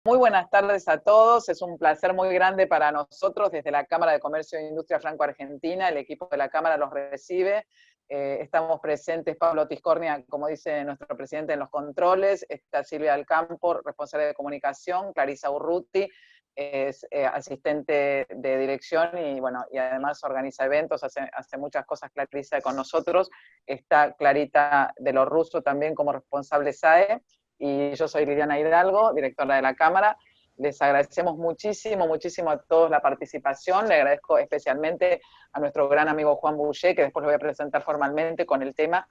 Muy buenas tardes a todos. Es un placer muy grande para nosotros desde la Cámara de Comercio e Industria Franco-Argentina. El equipo de la Cámara los recibe. Estamos presentes Pablo Tiscornia, como dice nuestro presidente, en los controles. Está Silvia del Campo, responsable de comunicación. Clarisa Urruti es asistente de dirección y, bueno, y además organiza eventos, hace muchas cosas Clarisa con nosotros. Está Clarita de los Russo también como responsable SAE. Y yo soy Liliana Hidalgo, directora de la Cámara. Les agradecemos muchísimo, muchísimo a todos la participación. Le agradezco especialmente a nuestro gran amigo Juan Boucher, que después lo voy a presentar formalmente con el tema.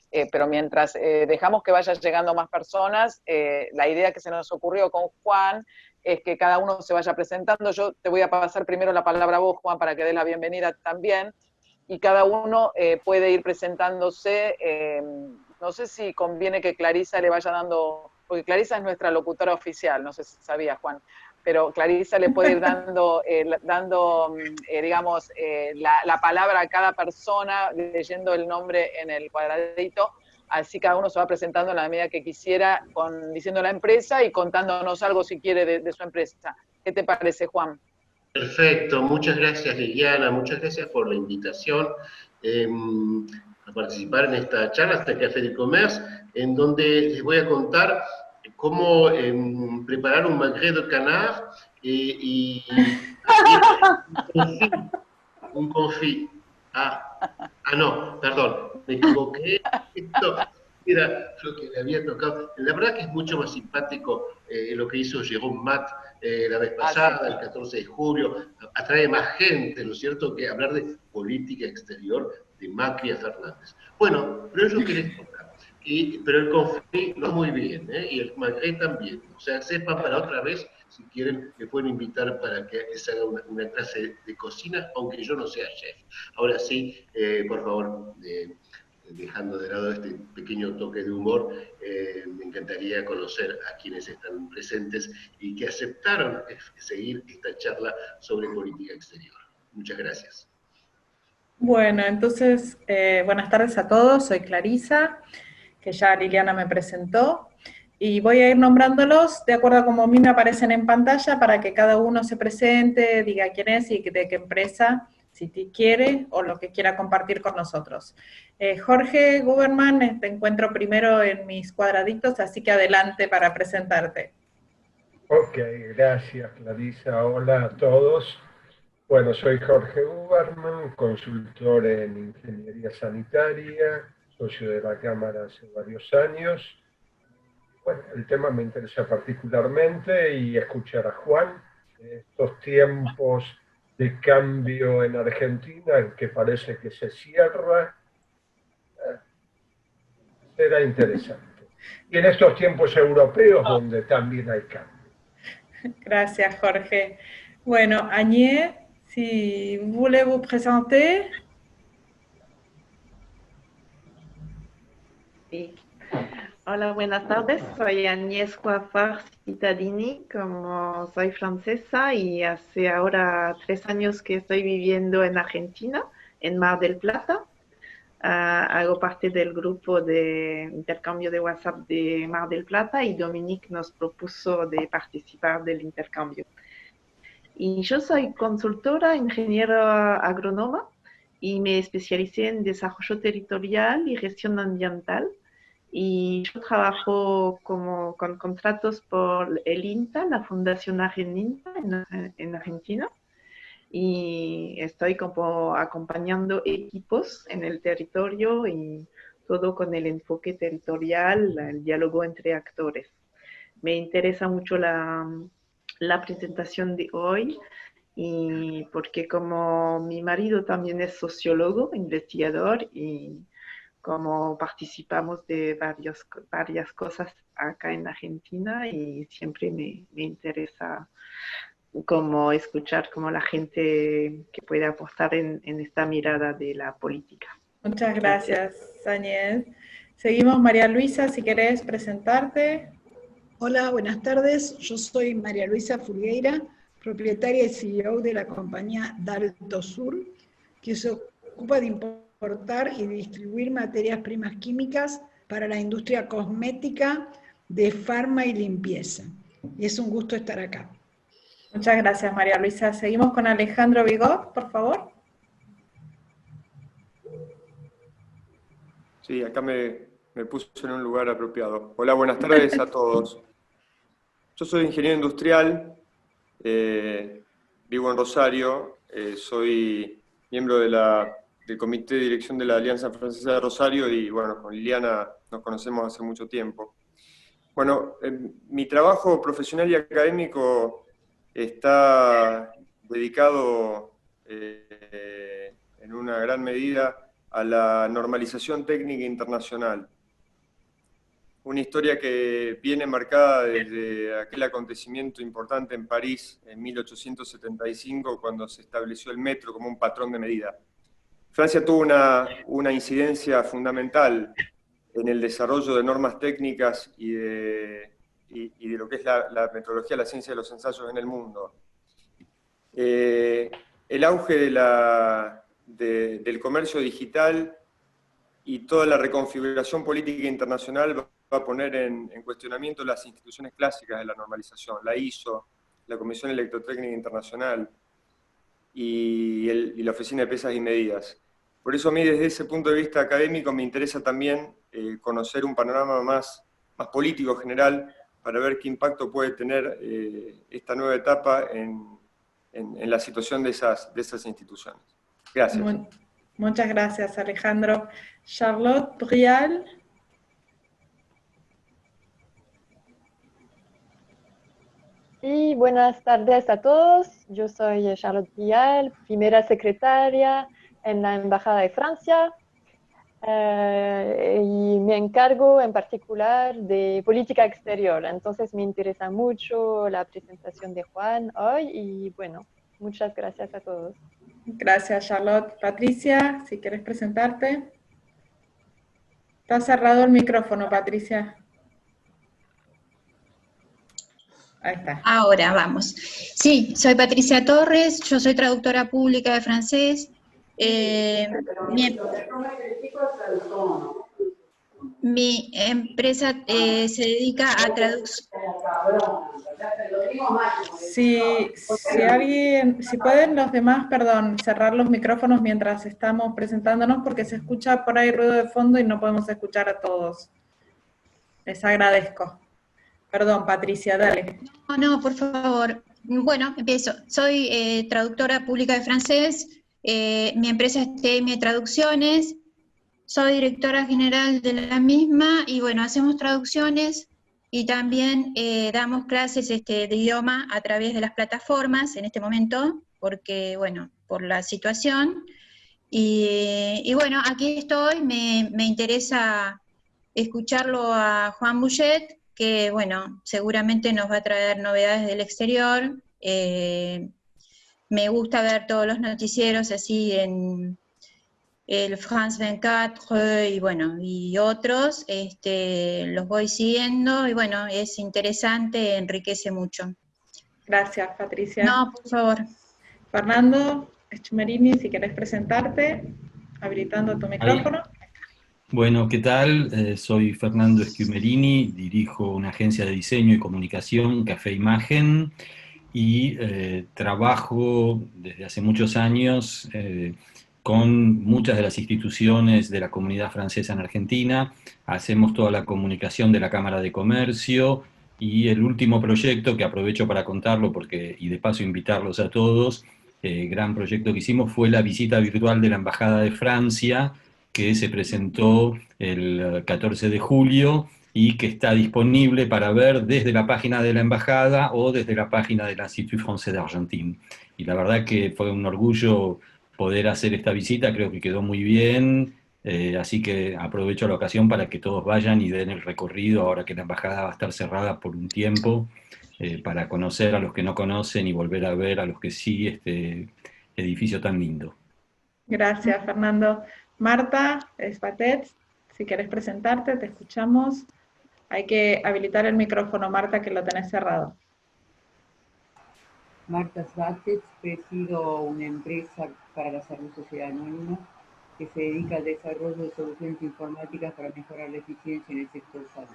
Pero mientras dejamos que vayan llegando más personas, la idea que se nos ocurrió con Juan es que cada uno se vaya presentando. Yo te voy a pasar primero la palabra a vos, Juan, para que des la bienvenida también. Y cada uno puede ir presentándose. No sé si conviene que Clarisa le vaya dando, porque Clarisa es nuestra locutora oficial, no sé si sabías, Juan, pero Clarisa le puede ir dando, digamos, la palabra a cada persona, leyendo el nombre en el cuadradito, así cada uno se va presentando en la medida que quisiera, diciendo la empresa y contándonos algo si quiere de su empresa. ¿Qué te parece, Juan? Perfecto, muchas gracias Liliana, muchas gracias por la invitación a participar en esta charla, este Café de Commerce, en donde les voy a contar cómo preparar un magret de canard y un confit. No, perdón, me equivoqué. Esto era lo que le había tocado. La verdad que es mucho más simpático lo que hizo Jérôme Mat la vez pasada, el 14 de julio. Atrae más gente, ¿no es cierto?, que hablar de política exterior de Macri a Fernández. Bueno, pero es lo que les toca. Pero el confit no muy bien, y el magret también. O sea, sepan para otra vez, si quieren, me pueden invitar para que les haga una clase de cocina, aunque yo no sea chef. Ahora sí, por favor, dejando de lado este pequeño toque de humor, me encantaría conocer a quienes están presentes y que aceptaron seguir esta charla sobre política exterior. Muchas gracias. Bueno, entonces, buenas tardes a todos, soy Clarisa, que ya Liliana me presentó, y voy a ir nombrándolos de acuerdo a cómo a mí me aparecen en pantalla para que cada uno se presente, diga quién es y de qué empresa, si quiere o lo que quiera compartir con nosotros. Jorge Guberman, te encuentro primero en mis cuadraditos, así que adelante para presentarte. Ok, gracias Clarisa, hola a todos. Bueno, soy Jorge Guberman, consultor en ingeniería sanitaria, socio de la Cámara hace varios años. Bueno, el tema me interesa particularmente y escuchar a Juan. Estos tiempos de cambio en Argentina, que parece que se cierra, será interesante. Y en estos tiempos europeos donde también hay cambio. Gracias, Jorge. Bueno, Agnès, si voulez vous présenter. Sí. Hola, buenas tardes. Soy Agnès Coiffard Cittadini, como soy francesa y hace ahora 3 años que estoy viviendo en Argentina, en Mar del Plata. Hago parte del grupo de intercambio de WhatsApp de Mar del Plata y Dominique nos propuso de participar del intercambio. Y yo soy consultora, ingeniera agrónoma y me especialicé en desarrollo territorial y gestión ambiental. Y yo trabajo con contratos por el INTA, la Fundación Argentina en Argentina. Y estoy como acompañando equipos en el territorio y todo con el enfoque territorial, el diálogo entre actores. Me interesa mucho la presentación de hoy y porque como mi marido también es sociólogo, investigador y como participamos de varias cosas acá en Argentina y siempre me interesa como escuchar como la gente que puede aportar en esta mirada de la política. Muchas gracias, Agnès. Seguimos, María Luisa, si querés presentarte. Hola, buenas tardes. Yo soy María Luisa Fulgueira, propietaria y CEO de la compañía Dalto Sur, que se ocupa de importar y distribuir materias primas químicas para la industria cosmética, de farma y limpieza. y es un gusto estar acá. Muchas gracias, María Luisa. Seguimos con Alejandro Vigot, por favor. Sí, acá me puso en un lugar apropiado. Hola, buenas tardes a todos. Yo soy ingeniero industrial, vivo en Rosario, soy miembro del Comité de Dirección de la Alianza Francesa de Rosario y bueno, con Liliana nos conocemos hace mucho tiempo. Bueno, mi trabajo profesional y académico está dedicado en una gran medida a la normalización técnica internacional. Una historia que viene marcada desde aquel acontecimiento importante en París en 1875, cuando se estableció el metro como un patrón de medida. Francia tuvo una incidencia fundamental en el desarrollo de normas técnicas y de lo que es la metrología, la ciencia de los ensayos en el mundo. El auge del comercio digital y toda la reconfiguración política internacional va a poner en cuestionamiento las instituciones clásicas de la normalización, la ISO, la Comisión Electrotécnica Internacional y la Oficina de Pesas y Medidas. Por eso a mí desde ese punto de vista académico me interesa también conocer un panorama más político general para ver qué impacto puede tener esta nueva etapa en la situación de esas instituciones. Gracias. Muchas gracias, Alejandro. Charlotte Brial. Y buenas tardes a todos. Yo soy Charlotte Brial, primera secretaria en la Embajada de Francia. Y me encargo en particular de política exterior. Entonces me interesa mucho la presentación de Juan hoy y bueno, muchas gracias a todos. Gracias, Charlotte. Patricia, si quieres presentarte. Está cerrado el micrófono, Patricia. Ahí está. Ahora vamos. Sí, soy Patricia Torres, yo soy traductora pública de francés. Mi empresa se dedica a traducción. Si pueden los demás, perdón, cerrar los micrófonos mientras estamos presentándonos, porque se escucha por ahí ruido de fondo y no podemos escuchar a todos. Les agradezco. Perdón, Patricia, dale. No, por favor. Bueno, empiezo. Soy traductora pública de francés. Mi empresa es TM Traducciones. Soy directora general de la misma y bueno, hacemos traducciones y también damos clases de idioma a través de las plataformas en este momento, porque bueno, por la situación. Y bueno, aquí estoy, me interesa escucharlo a Juan Bouchet, que bueno, seguramente nos va a traer novedades del exterior. Me gusta ver todos los noticieros así en el France 24 y bueno, y otros, los voy siguiendo y bueno, es interesante, enriquece mucho. Gracias, Patricia. No, por favor. Fernando Schumerini, si querés presentarte, habilitando tu micrófono. Bueno, ¿qué tal? Soy Fernando Schumerini, dirijo una agencia de diseño y comunicación, Café Imagen, y trabajo desde hace muchos años con muchas de las instituciones de la comunidad francesa en Argentina. Hacemos toda la comunicación de la Cámara de Comercio y el último proyecto, que aprovecho para contarlo y de paso invitarlos a todos, gran proyecto que hicimos fue la visita virtual de la Embajada de Francia, que se presentó el 14 de julio y que está disponible para ver desde la página de la Embajada o desde la página del Institut Français d'Argentine. Y la verdad que fue un orgullo poder hacer esta visita, creo que quedó muy bien, así que aprovecho la ocasión para que todos vayan y den el recorrido, ahora que la embajada va a estar cerrada por un tiempo, para conocer a los que no conocen y volver a ver a los que sí este edificio tan lindo. Gracias, Fernando. Marta Espatet, si querés presentarte, te escuchamos. Hay que habilitar el micrófono, Marta, que lo tenés cerrado. Marta Svates, presido una empresa para la salud sociedad anónima que se dedica al desarrollo de soluciones informáticas para mejorar la eficiencia en el sector salud.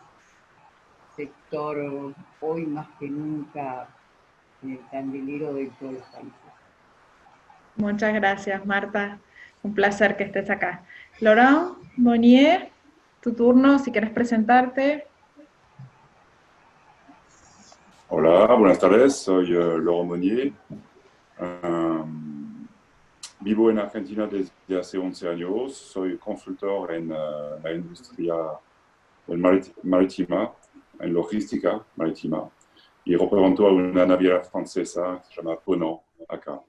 sector hoy más que nunca candelero de todos los países. Muchas gracias, Marta. Un placer que estés acá. Laurent Monnier, tu turno, si quieres presentarte. Hola, buenas tardes, soy Laurent Monnier. Vivo en Argentina desde hace 11 años, soy consultor en la industria marítima, en logística marítima, y represento a una naviera francesa que se llama Ponant acá.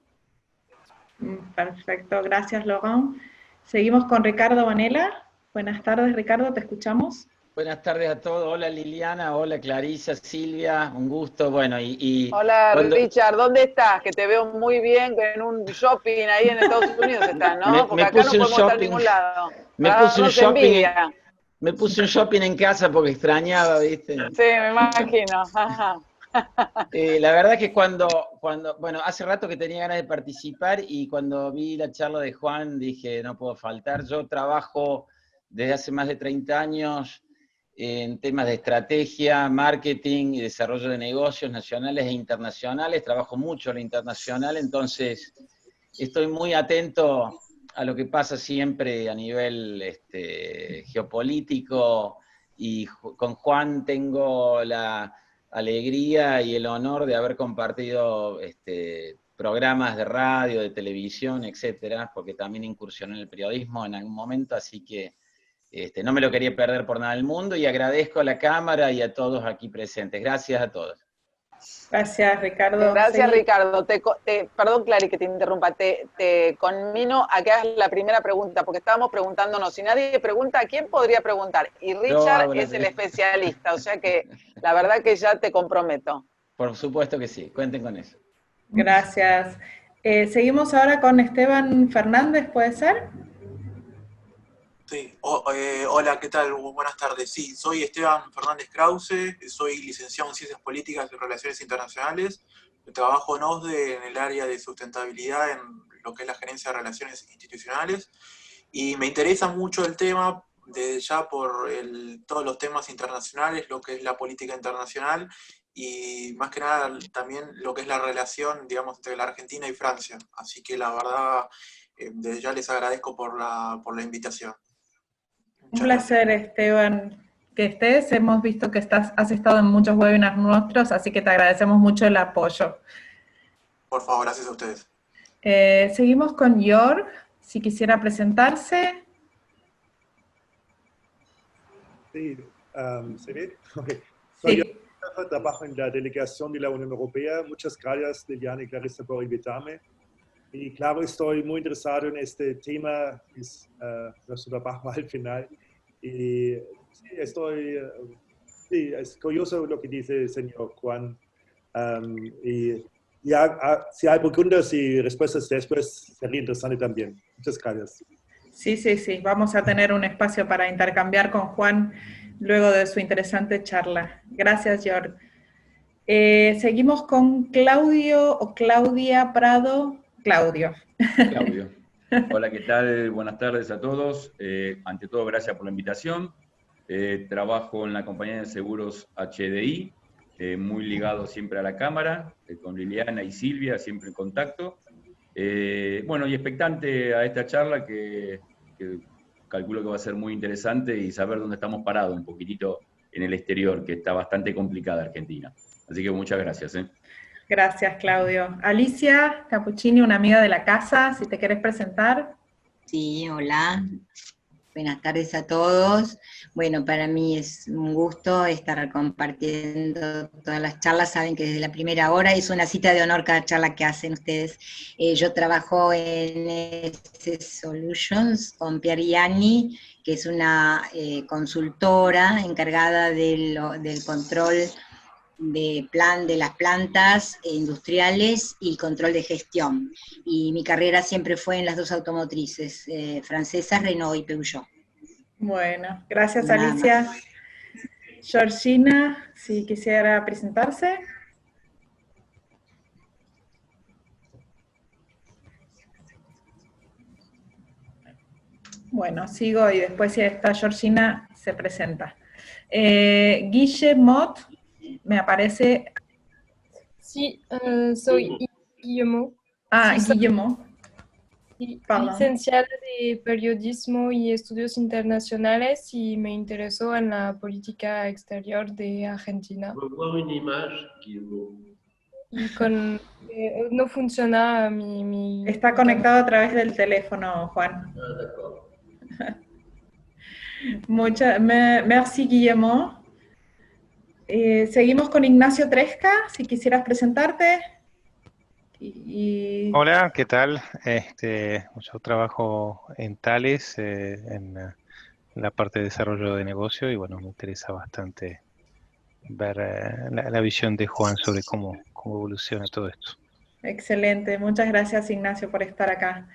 Perfecto, gracias Laurent. Seguimos con Ricardo Vanella. Buenas tardes, Ricardo, te escuchamos. Buenas tardes a todos. Hola Liliana, hola Clarisa, Silvia, un gusto. Bueno, Hola Richard, ¿dónde estás? Que te veo muy bien en un shopping ahí en Estados Unidos estás, ¿no? Porque acá no podemos estar en ningún lado. Me puse un shopping en casa porque extrañaba, ¿viste? Sí, me imagino. La verdad es que bueno, hace rato que tenía ganas de participar y cuando vi la charla de Juan dije, no puedo faltar. Yo trabajo desde hace más de 30 años en temas de estrategia, marketing y desarrollo de negocios nacionales e internacionales. Trabajo mucho en lo internacional, entonces estoy muy atento a lo que pasa siempre a nivel geopolítico, y con Juan tengo la alegría y el honor de haber compartido programas de radio, de televisión, etcétera, porque también incursioné en el periodismo en algún momento, así que no me lo quería perder por nada del mundo, y agradezco a la Cámara y a todos aquí presentes. Gracias a todos. Gracias, Ricardo. Gracias, Ricardo. Perdón, Clary, que te interrumpa. Te conmino a que hagas la primera pregunta, porque estábamos preguntándonos. Si nadie pregunta, ¿a quién podría preguntar? Y Richard es el especialista, o sea que la verdad que ya te comprometo. Por supuesto que sí, cuenten con eso. Gracias. Seguimos ahora con Esteban Fernández, ¿puede ser? Sí, hola, ¿qué tal? Buenas tardes. Sí, soy Esteban Fernández Krause, soy licenciado en Ciencias Políticas y Relaciones Internacionales. Trabajo en OSDE en el área de sustentabilidad, en lo que es la gerencia de relaciones institucionales. Y me interesa mucho el tema, desde ya por todos los temas internacionales, lo que es la política internacional y más que nada también lo que es la relación, digamos, entre la Argentina y Francia. Así que la verdad, desde ya les agradezco por la invitación. Un placer, Esteban, que estés. Hemos visto que has estado en muchos webinars nuestros, así que te agradecemos mucho el apoyo. Por favor, gracias a ustedes. Seguimos con Jörg, si quisiera presentarse. Sí, ¿se ve? Okay. Soy Jörg, trabajo en la delegación de la Unión Europea. Muchas gracias, Liliana y Clarissa, por invitarme. Y claro, estoy muy interesado en este tema, es nuestro trabajo al final. Y sí, es curioso lo que dice el señor Juan. Y si hay preguntas y respuestas después, sería interesante también. Muchas gracias. Sí, vamos a tener un espacio para intercambiar con Juan luego de su interesante charla. Gracias, Jörg. Seguimos con Claudio o Claudia Prado. Claudio. Hola, ¿qué tal? Buenas tardes a todos. Ante todo, gracias por la invitación. Trabajo en la compañía de seguros HDI, muy ligado siempre a la Cámara, con Liliana y Silvia, siempre en contacto. Bueno, y expectante a esta charla que calculo que va a ser muy interesante y saber dónde estamos parados un poquitito en el exterior, que está bastante complicada Argentina. Así que muchas gracias. Gracias, Claudio. Alicia Cappuccini, una amiga de la casa, si te querés presentar. Sí, hola. Buenas tardes a todos. Bueno, para mí es un gusto estar compartiendo todas las charlas. Saben que desde la primera hora es una cita de honor cada charla que hacen ustedes. Yo trabajo en S Solutions con Pierre Yanni, que es una consultora encargada del control de las plantas industriales y control de gestión. Y mi carrera siempre fue en las dos automotrices, francesas, Renault y Peugeot. Bueno, gracias Alicia. Georgina, si quisiera presentarse. Bueno, sigo y después si está Georgina, se presenta. Guillemot, me aparece... Sí, soy Guillemot. Ah, Sí, Guillemot. Perdón. Licenciada de Periodismo y Estudios Internacionales y me interesó en la política exterior de Argentina. Y con... no funciona mi... Está conectado a través del teléfono, Juan. Merci, Guillemot. Seguimos con Ignacio Tresca, si quisieras presentarte. Hola, ¿qué tal? Yo trabajo en Thales, en la parte de desarrollo de negocio, y bueno, me interesa bastante ver la visión de Juan sobre cómo evoluciona todo esto. Excelente, muchas gracias, Ignacio, por estar acá.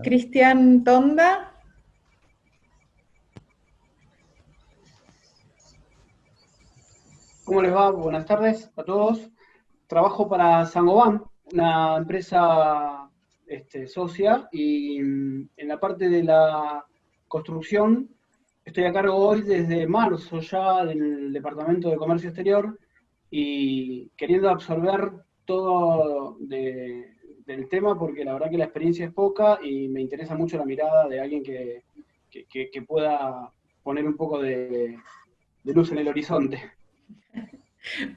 Cristian Tonda. ¿Cómo les va? Buenas tardes a todos. Trabajo para Saint-Gobain, una empresa socia, y en la parte de la construcción estoy a cargo hoy desde marzo ya del Departamento de Comercio Exterior y queriendo absorber todo del tema, porque la verdad que la experiencia es poca y me interesa mucho la mirada de alguien que pueda poner un poco de luz en el horizonte.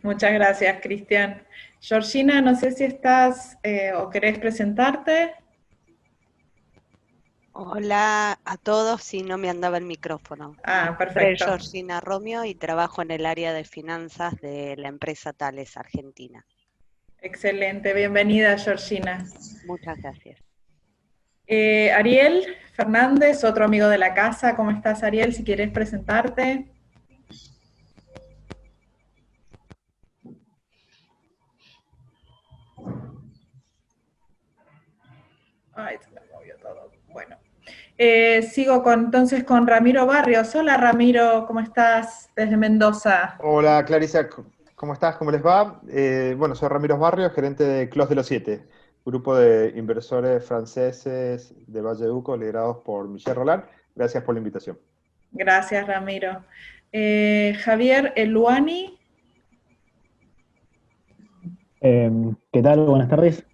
Muchas gracias, Cristian. Georgina, no sé si estás o querés presentarte. Hola a todos, si no me andaba el micrófono. Perfecto. Soy Georgina Romeo y trabajo en el área de finanzas de la empresa Thales Argentina. Excelente, bienvenida, Georgina. Muchas gracias. Ariel Fernández, otro amigo de la casa. ¿Cómo estás, Ariel? Si quieres presentarte. Ay, se me movió todo. Bueno. Sigo entonces con Ramiro Barrios. Hola, Ramiro, ¿cómo estás? Desde Mendoza. Hola, Clarisa, ¿cómo estás? ¿Cómo les va? Bueno, soy Ramiro Barrios, gerente de Clos de los 7, grupo de inversores franceses de Valle de Uco, liderados por Michel Roland. Gracias por la invitación. Gracias, Ramiro. Javier Eluani. ¿Qué tal? Buenas tardes.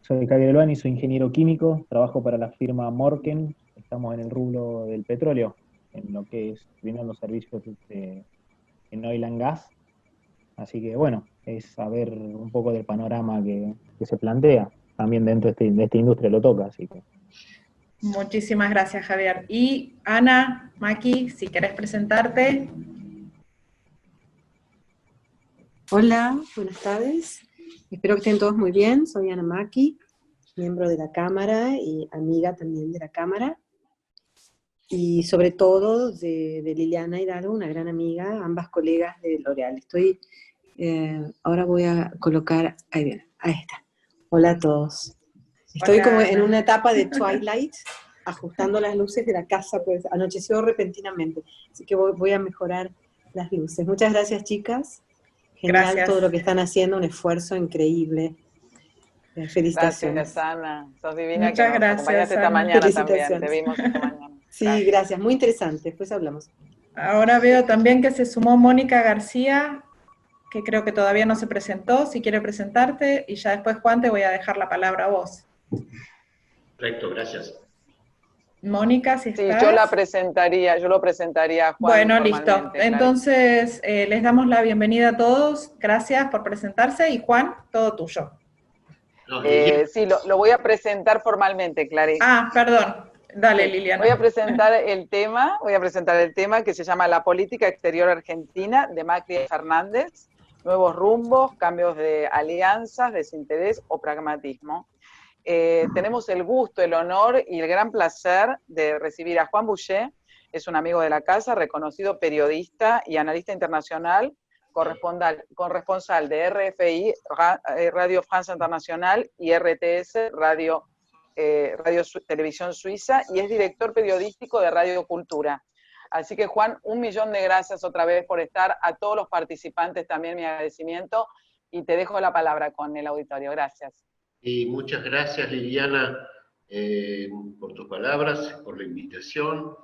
Soy Javier Eluani, soy ingeniero químico, trabajo para la firma Morken, estamos en el rubro del petróleo, en lo que es brindando servicios en oil and gas, así que bueno, es saber un poco del panorama que se plantea, también dentro de esta industria lo toca, así que... Muchísimas gracias, Javier. Y Ana, Maki, si querés presentarte. Hola, buenas tardes. Espero que estén todos muy bien. Soy Ana Maki, miembro de la Cámara y amiga también de la Cámara. Y sobre todo de Liliana Hidalgo, una gran amiga, ambas colegas de L'Oréal. Ahora voy a colocar, ahí está. Hola a todos. Estoy como en una etapa de Twilight, ajustando las luces de la casa, pues anocheció repentinamente. Así que voy a mejorar las luces. Muchas gracias, chicas. Genial. Gracias. Todo lo que están haciendo, un esfuerzo increíble. Felicitaciones. Gracias, Ana. Sos divina. Muchas que nos gracias, esta mañana también. Te vimos esta mañana. Sí, gracias. Muy interesante. Después hablamos. Ahora veo también que se sumó Mónica García, que creo que todavía no se presentó. Si quiere presentarte, y ya después, Juan, te voy a dejar la palabra a vos. Perfecto, gracias. Mónica, si estás. Sí, yo lo presentaría a Juan. Bueno, listo. Entonces, les damos la bienvenida a todos. Gracias por presentarse. Y Juan, todo tuyo. Sí, lo voy a presentar formalmente, Clarice. Perdón. Dale, Liliana. Voy a presentar el tema que se llama La política exterior argentina, de Macri y Fernández. Nuevos rumbos, cambios de alianzas, desinterés o pragmatismo. Tenemos el gusto, el honor y el gran placer de recibir a Juan Boucher. Es un amigo de la casa, reconocido periodista y analista internacional, corresponsal de RFI, Radio France Internacional, y RTS, Radio Televisión Suiza, y es director periodístico de Radio Cultura. Así que, Juan, 1.000.000 de gracias otra vez por estar. A todos los participantes también mi agradecimiento, y te dejo la palabra con el auditorio. Gracias. Y muchas gracias, Liliana, por tus palabras, por la invitación.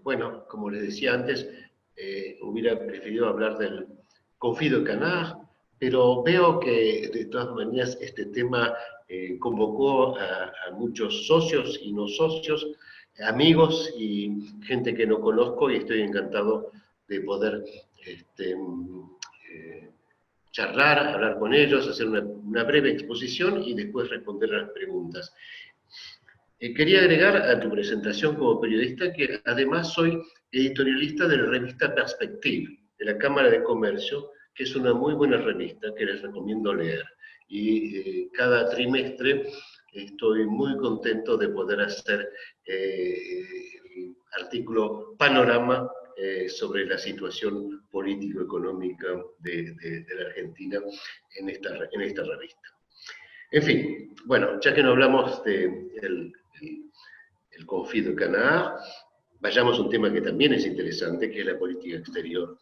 Bueno, como les decía antes, hubiera preferido hablar del Confit de Canard, pero veo que de todas maneras este tema convocó a muchos socios y no socios, amigos y gente que no conozco, y estoy encantado de poder charlar, hablar con ellos, hacer una breve exposición y después responder a las preguntas. Quería agregar a tu presentación como periodista que además soy editorialista de la revista Perspective, de la Cámara de Comercio, que es una muy buena revista que les recomiendo leer. Y cada trimestre estoy muy contento de poder hacer el artículo Panorama sobre la situación político-económica de la Argentina en esta revista. En fin, bueno, ya que no hablamos del Confit de Canard, vayamos a un tema que también es interesante, que es la política exterior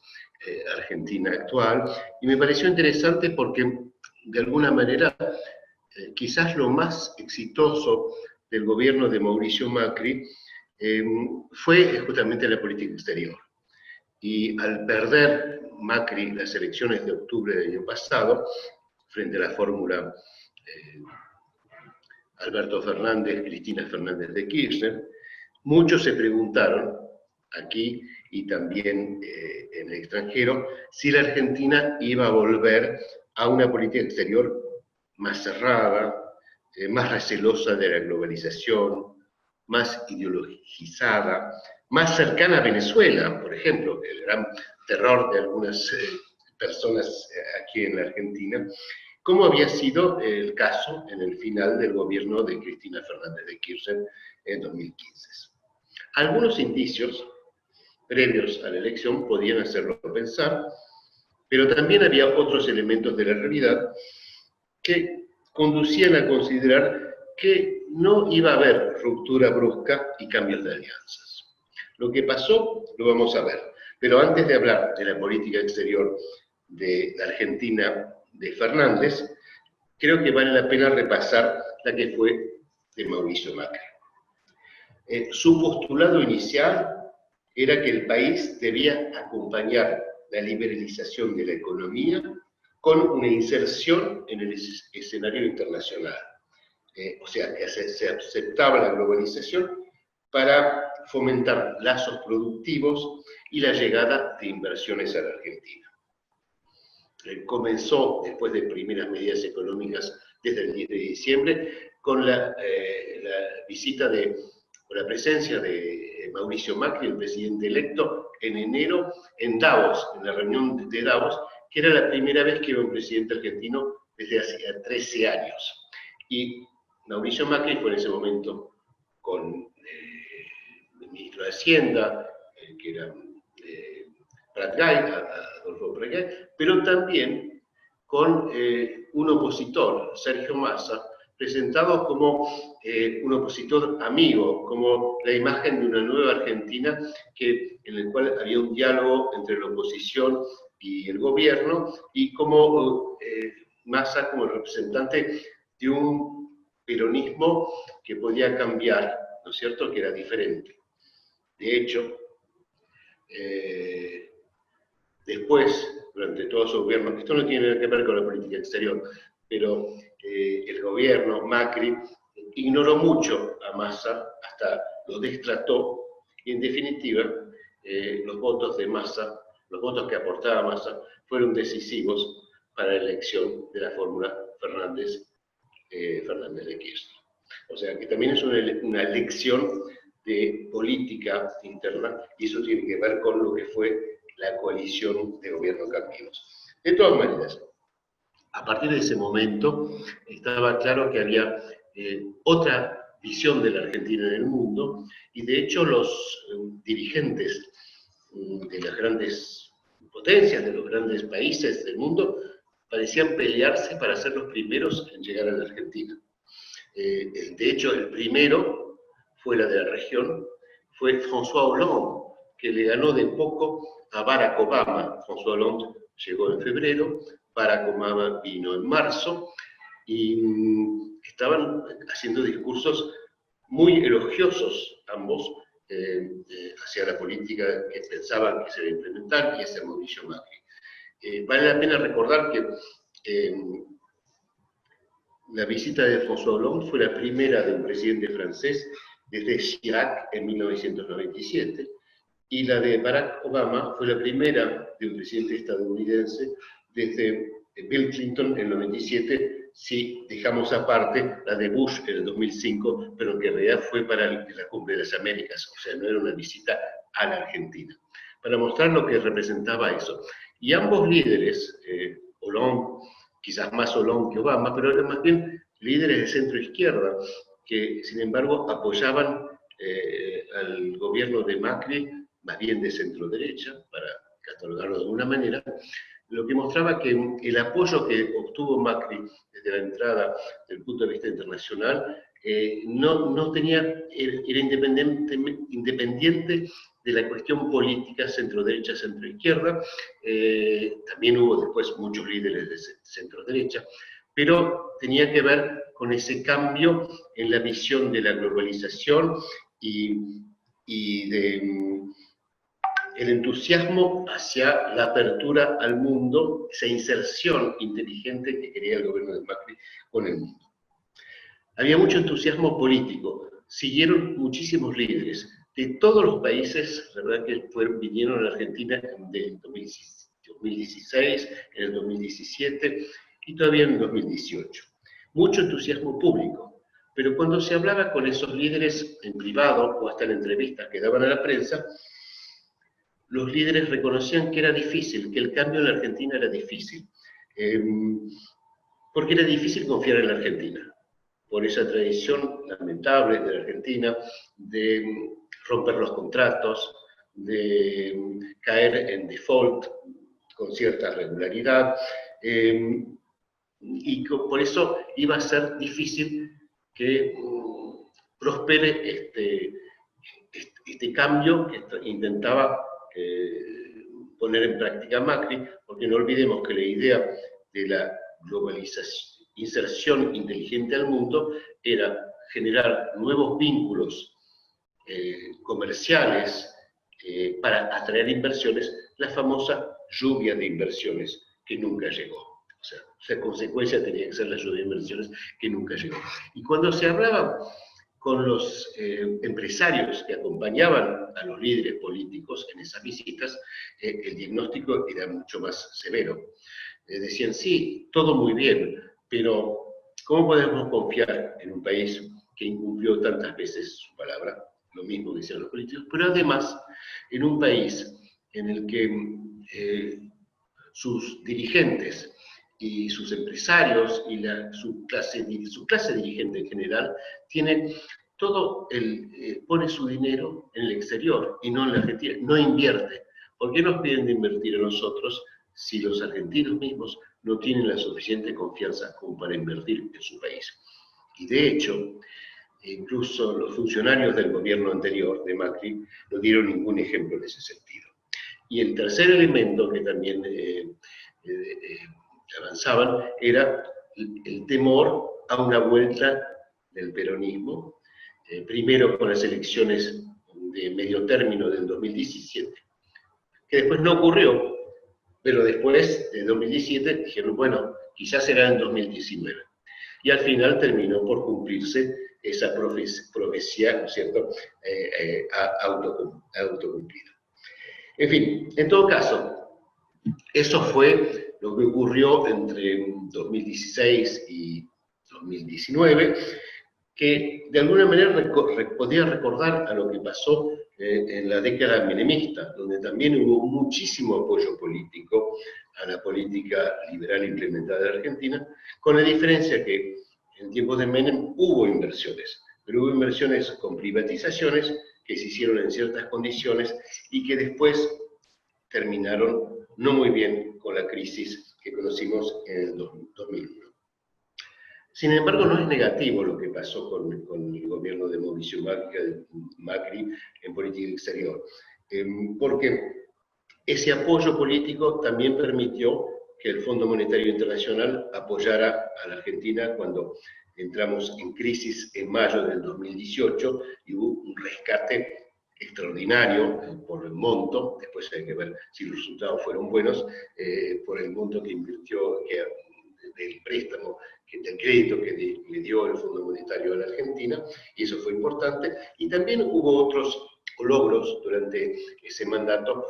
argentina actual, y me pareció interesante porque, de alguna manera, quizás lo más exitoso del gobierno de Mauricio Macri fue justamente la política exterior. Y al perder Macri las elecciones de octubre del año pasado, frente a la fórmula Alberto Fernández, Cristina Fernández de Kirchner, muchos se preguntaron, aquí y también en el extranjero, si la Argentina iba a volver a una política exterior más cerrada, más recelosa de la globalización, más ideologizada, más cercana a Venezuela, por ejemplo, el gran terror de algunas personas aquí en la Argentina, como había sido el caso en el final del gobierno de Cristina Fernández de Kirchner en 2015. Algunos indicios previos a la elección podían hacerlo pensar, pero también había otros elementos de la realidad que conducían a considerar que no iba a haber ruptura brusca y cambios de alianzas. Lo que pasó lo vamos a ver, pero antes de hablar de la política exterior de la Argentina de Fernández, creo que vale la pena repasar la que fue de Mauricio Macri. Su postulado inicial era que el país debía acompañar la liberalización de la economía con una inserción en el escenario internacional. O sea, que se aceptaba la globalización para fomentar lazos productivos y la llegada de inversiones a la Argentina. Comenzó, después de primeras medidas económicas desde el 10 de diciembre, con la visita o la presencia de Mauricio Macri, el presidente electo, en enero en Davos, en la reunión de Davos, que era la primera vez que iba un presidente argentino desde hace 13 años. Y Mauricio Macri fue en ese momento con el ministro de Hacienda, que era Pratgay, Adolfo Pratgay, pero también con un opositor, Sergio Massa, presentado como un opositor amigo, como la imagen de una nueva Argentina en el cual había un diálogo entre la oposición y el gobierno, y como Massa como representante de un peronismo que podía cambiar, ¿no es cierto?, que era diferente. De hecho, después, durante todo su gobierno, esto no tiene nada que ver con la política exterior, pero el gobierno Macri ignoró mucho a Massa, hasta lo destrató, y en definitiva los votos de Massa, los votos que aportaba Massa, fueron decisivos para la elección de la fórmula Fernández de Kirchner. O sea que también es una lección de política interna, y eso tiene que ver con lo que fue la coalición de gobierno Cambiemos. De todas maneras, a partir de ese momento estaba claro que había otra visión de la Argentina en el mundo, y de hecho los dirigentes de las grandes potencias, de los grandes países del mundo, parecían pelearse para ser los primeros en llegar a la Argentina. De hecho, el primero fuera de la región fue François Hollande, que le ganó de poco a Barack Obama. François Hollande llegó en febrero, Barack Obama vino en marzo, y estaban haciendo discursos muy elogiosos ambos hacia la política que pensaban que se debe implementar, y hacia Mauricio Macri. Vale la pena recordar que la visita de François Hollande fue la primera de un presidente francés desde Chirac en 1997, y la de Barack Obama fue la primera de un presidente estadounidense desde Bill Clinton en el 97, si dejamos aparte la de Bush en el 2005, pero que en realidad fue para la Cumbre de las Américas, o sea, no era una visita a la Argentina, para mostrar lo que representaba eso. Y ambos líderes, Hollande, quizás más Hollande que Obama, pero eran más bien líderes de centro-izquierda, que sin embargo apoyaban al gobierno de Macri, más bien de centro-derecha, para catalogarlo de alguna manera, lo que mostraba que el apoyo que obtuvo Macri desde la entrada desde el punto de vista internacional no tenía, era independiente de la cuestión política centro-derecha, centro-izquierda. También hubo después muchos líderes de centro-derecha, pero tenía que ver con ese cambio en la visión de la globalización y de el entusiasmo hacia la apertura al mundo, esa inserción inteligente que quería el gobierno de Macri con el mundo. Había mucho entusiasmo político, siguieron muchísimos líderes de todos los países, la verdad que vinieron a la Argentina en el 2016, en el 2017 y todavía en el 2018. Mucho entusiasmo público, pero cuando se hablaba con esos líderes en privado o hasta en entrevistas que daban a la prensa, los líderes reconocían que era difícil, que el cambio en la Argentina era difícil, porque era difícil confiar en la Argentina, por esa tradición lamentable de la Argentina de romper los contratos, de caer en default con cierta regularidad, y por eso iba a ser difícil que prospere este cambio que intentaba poner en práctica Macri, porque no olvidemos que la idea de la globalización, inserción inteligente al mundo, era generar nuevos vínculos comerciales para atraer inversiones, la famosa lluvia de inversiones que nunca llegó. O sea, la consecuencia tenía que ser la lluvia de inversiones que nunca llegó. Y cuando se hablaba con los empresarios que acompañaban a los líderes políticos en esas visitas, el diagnóstico era mucho más severo. Decían, sí, todo muy bien, pero ¿cómo podemos confiar en un país que incumplió tantas veces su palabra? Lo mismo que decían los políticos, pero además en un país en el que sus dirigentes y sus empresarios y su clase dirigente en general tiene pone su dinero en el exterior y no en la Argentina, no invierte. ¿Por qué nos piden de invertir a nosotros si los argentinos mismos no tienen la suficiente confianza como para invertir en su país? Y de hecho, incluso los funcionarios del gobierno anterior de Macri no dieron ningún ejemplo en ese sentido. Y el tercer elemento que también avanzaban era el temor a una vuelta del peronismo, primero con las elecciones de medio término del 2017, que después no ocurrió, pero después de 2017 dijeron, bueno, quizás será en 2019. Y al final terminó por cumplirse esa profecía, ¿no es cierto?, autocumplida. En fin, en todo caso, eso fue lo que ocurrió entre 2016 y 2019, que de alguna manera podía recordar a lo que pasó en la década menemista, donde también hubo muchísimo apoyo político a la política liberal implementada en Argentina, con la diferencia que en tiempos de Menem hubo inversiones, pero hubo inversiones con privatizaciones que se hicieron en ciertas condiciones y que después terminaron no muy bien con la crisis que conocimos en el 2001. Sin embargo, no es negativo lo que pasó con el gobierno de Mauricio Macri en política exterior, porque ese apoyo político también permitió que el Fondo Monetario Internacional apoyara a la Argentina cuando entramos en crisis en mayo del 2018 y hubo un rescate extraordinario por el monto, después hay que ver si los resultados fueron buenos, por el monto que invirtió, del préstamo, del crédito que le dio el Fondo Monetario a la Argentina, y eso fue importante. Y también hubo otros logros durante ese mandato.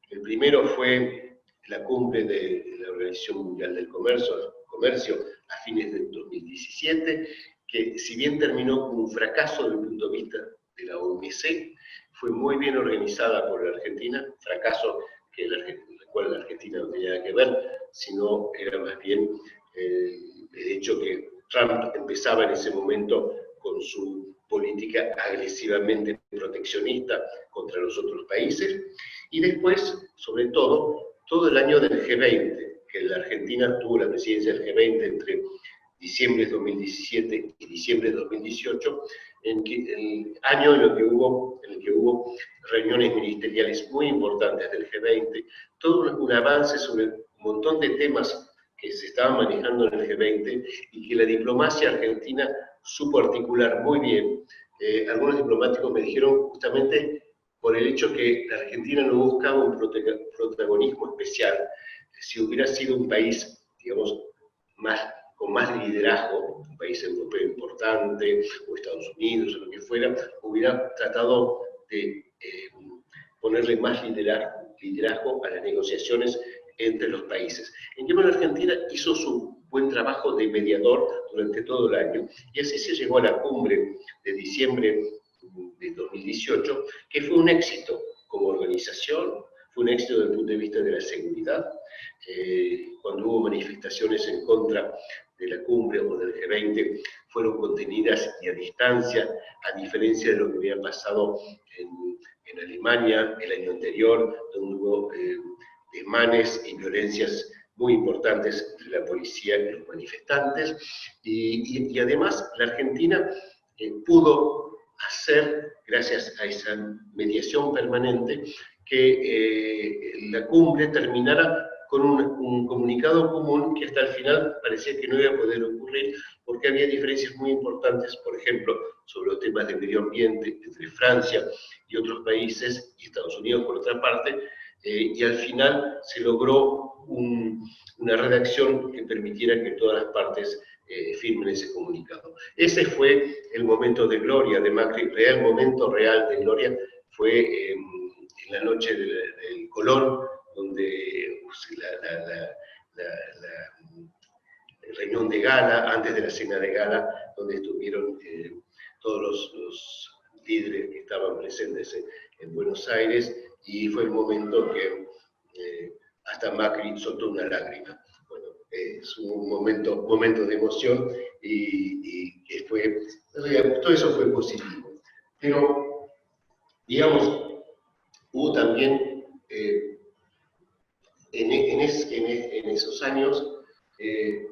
El primero fue la cumbre de la Organización Mundial del Comercio a fines del 2017, que si bien terminó con un fracaso desde el punto de vista de la OMC, fue muy bien organizada por la Argentina, fracaso que el cual la Argentina no tenía nada que ver, sino era más bien el hecho que Trump empezaba en ese momento con su política agresivamente proteccionista contra los otros países, y después, sobre todo el año del G20, que la Argentina tuvo la presidencia del G20 entre diciembre de 2017 y diciembre de 2018, el año en el que hubo reuniones ministeriales muy importantes del G20, todo un avance sobre un montón de temas que se estaban manejando en el G20 y que la diplomacia argentina supo articular muy bien. Algunos diplomáticos me dijeron justamente por el hecho que la Argentina no buscaba un protagonismo especial. Si hubiera sido un país, digamos, con más liderazgo, un país europeo importante, o Estados Unidos, o lo que fuera, hubiera tratado de ponerle más liderazgo a las negociaciones entre los países. En cambio, la Argentina hizo su buen trabajo de mediador durante todo el año, y así se llegó a la cumbre de diciembre de 2018, que fue un éxito como organización, fue un éxito desde el punto de vista de la seguridad. Cuando hubo manifestaciones en contra de la cumbre o del G20, fueron contenidas y a distancia, a diferencia de lo que había pasado en Alemania el año anterior, donde hubo desmanes y violencias muy importantes entre la policía y los manifestantes, y además la Argentina pudo hacer, gracias a esa mediación permanente, que la cumbre terminara con un comunicado común que hasta el final parecía que no iba a poder ocurrir, porque había diferencias muy importantes, por ejemplo, sobre los temas de medio ambiente entre Francia y otros países, y Estados Unidos por otra parte, y al final se logró una redacción que permitiera que todas las partes firmen ese comunicado. Ese fue el momento de gloria de Macri. El momento real de gloria fue en la noche del Colón, donde la reunión de gala, antes de la cena de gala, donde estuvieron todos los líderes que estaban presentes en Buenos Aires, y fue el momento que hasta Macri soltó una lágrima. Bueno, es un momento de emoción, y que fue, todo eso fue positivo. Pero, digamos, hubo también en esos años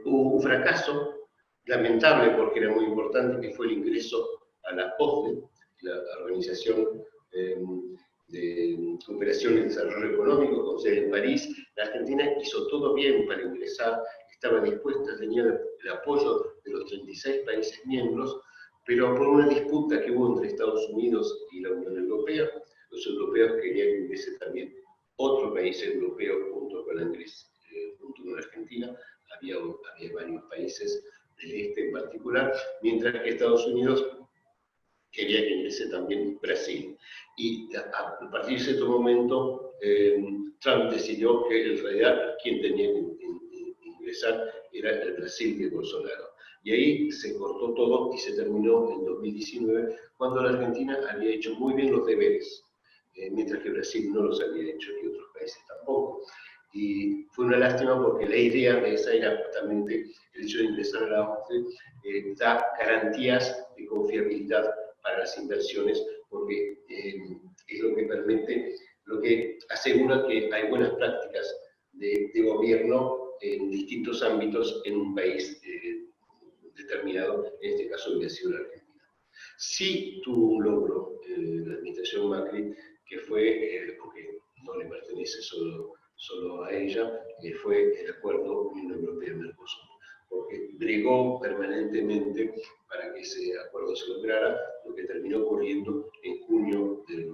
hubo un fracaso lamentable, porque era muy importante, que fue el ingreso a la OCDE, la Organización de Cooperación y Desarrollo Económico, con sede en París. La Argentina hizo todo bien para ingresar, estaba dispuesta, tenía el apoyo de los 36 países miembros, pero por una disputa que hubo entre Estados Unidos y la Unión Europea, los europeos querían que ingrese también otro país europeo junto con la Argentina. Había varios países del este en particular, mientras que Estados Unidos quería que ingrese también Brasil. Y a partir de cierto momento, Trump decidió que en realidad quien tenía que ingresar era el Brasil de Bolsonaro. Y ahí se cortó todo y se terminó en 2019, cuando la Argentina había hecho muy bien los deberes, mientras que Brasil no los había hecho y otros países tampoco. Y fue una lástima, porque la idea de esa era justamente el hecho de ingresar a la OCDE, da garantías de confiabilidad para las inversiones, porque es lo que permite, lo que asegura que hay buenas prácticas de gobierno en distintos ámbitos en un país determinado, en este caso había sido la Argentina. Sí tuvo un logro la administración Macri, que fue, porque no le pertenece solo a ella, fue el acuerdo Unión Europea-Mercosur, porque bregó permanentemente para que ese acuerdo se lograra, lo que terminó ocurriendo en junio del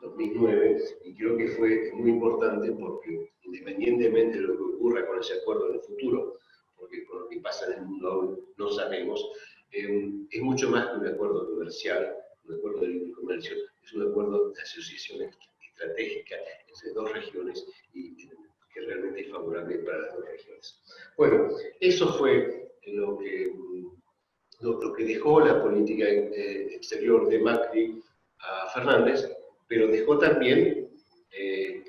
2009, y creo que fue muy importante porque independientemente de lo que ocurra con ese acuerdo en el futuro, porque con lo que pasa en el mundo aún no sabemos, es mucho más que un acuerdo comercial, un acuerdo de libre comercio, es un acuerdo de asociación estratégica entre dos regiones y que realmente es favorable para las dos regiones. Bueno, eso fue lo que dejó la política exterior de Macri a Fernández, pero dejó también,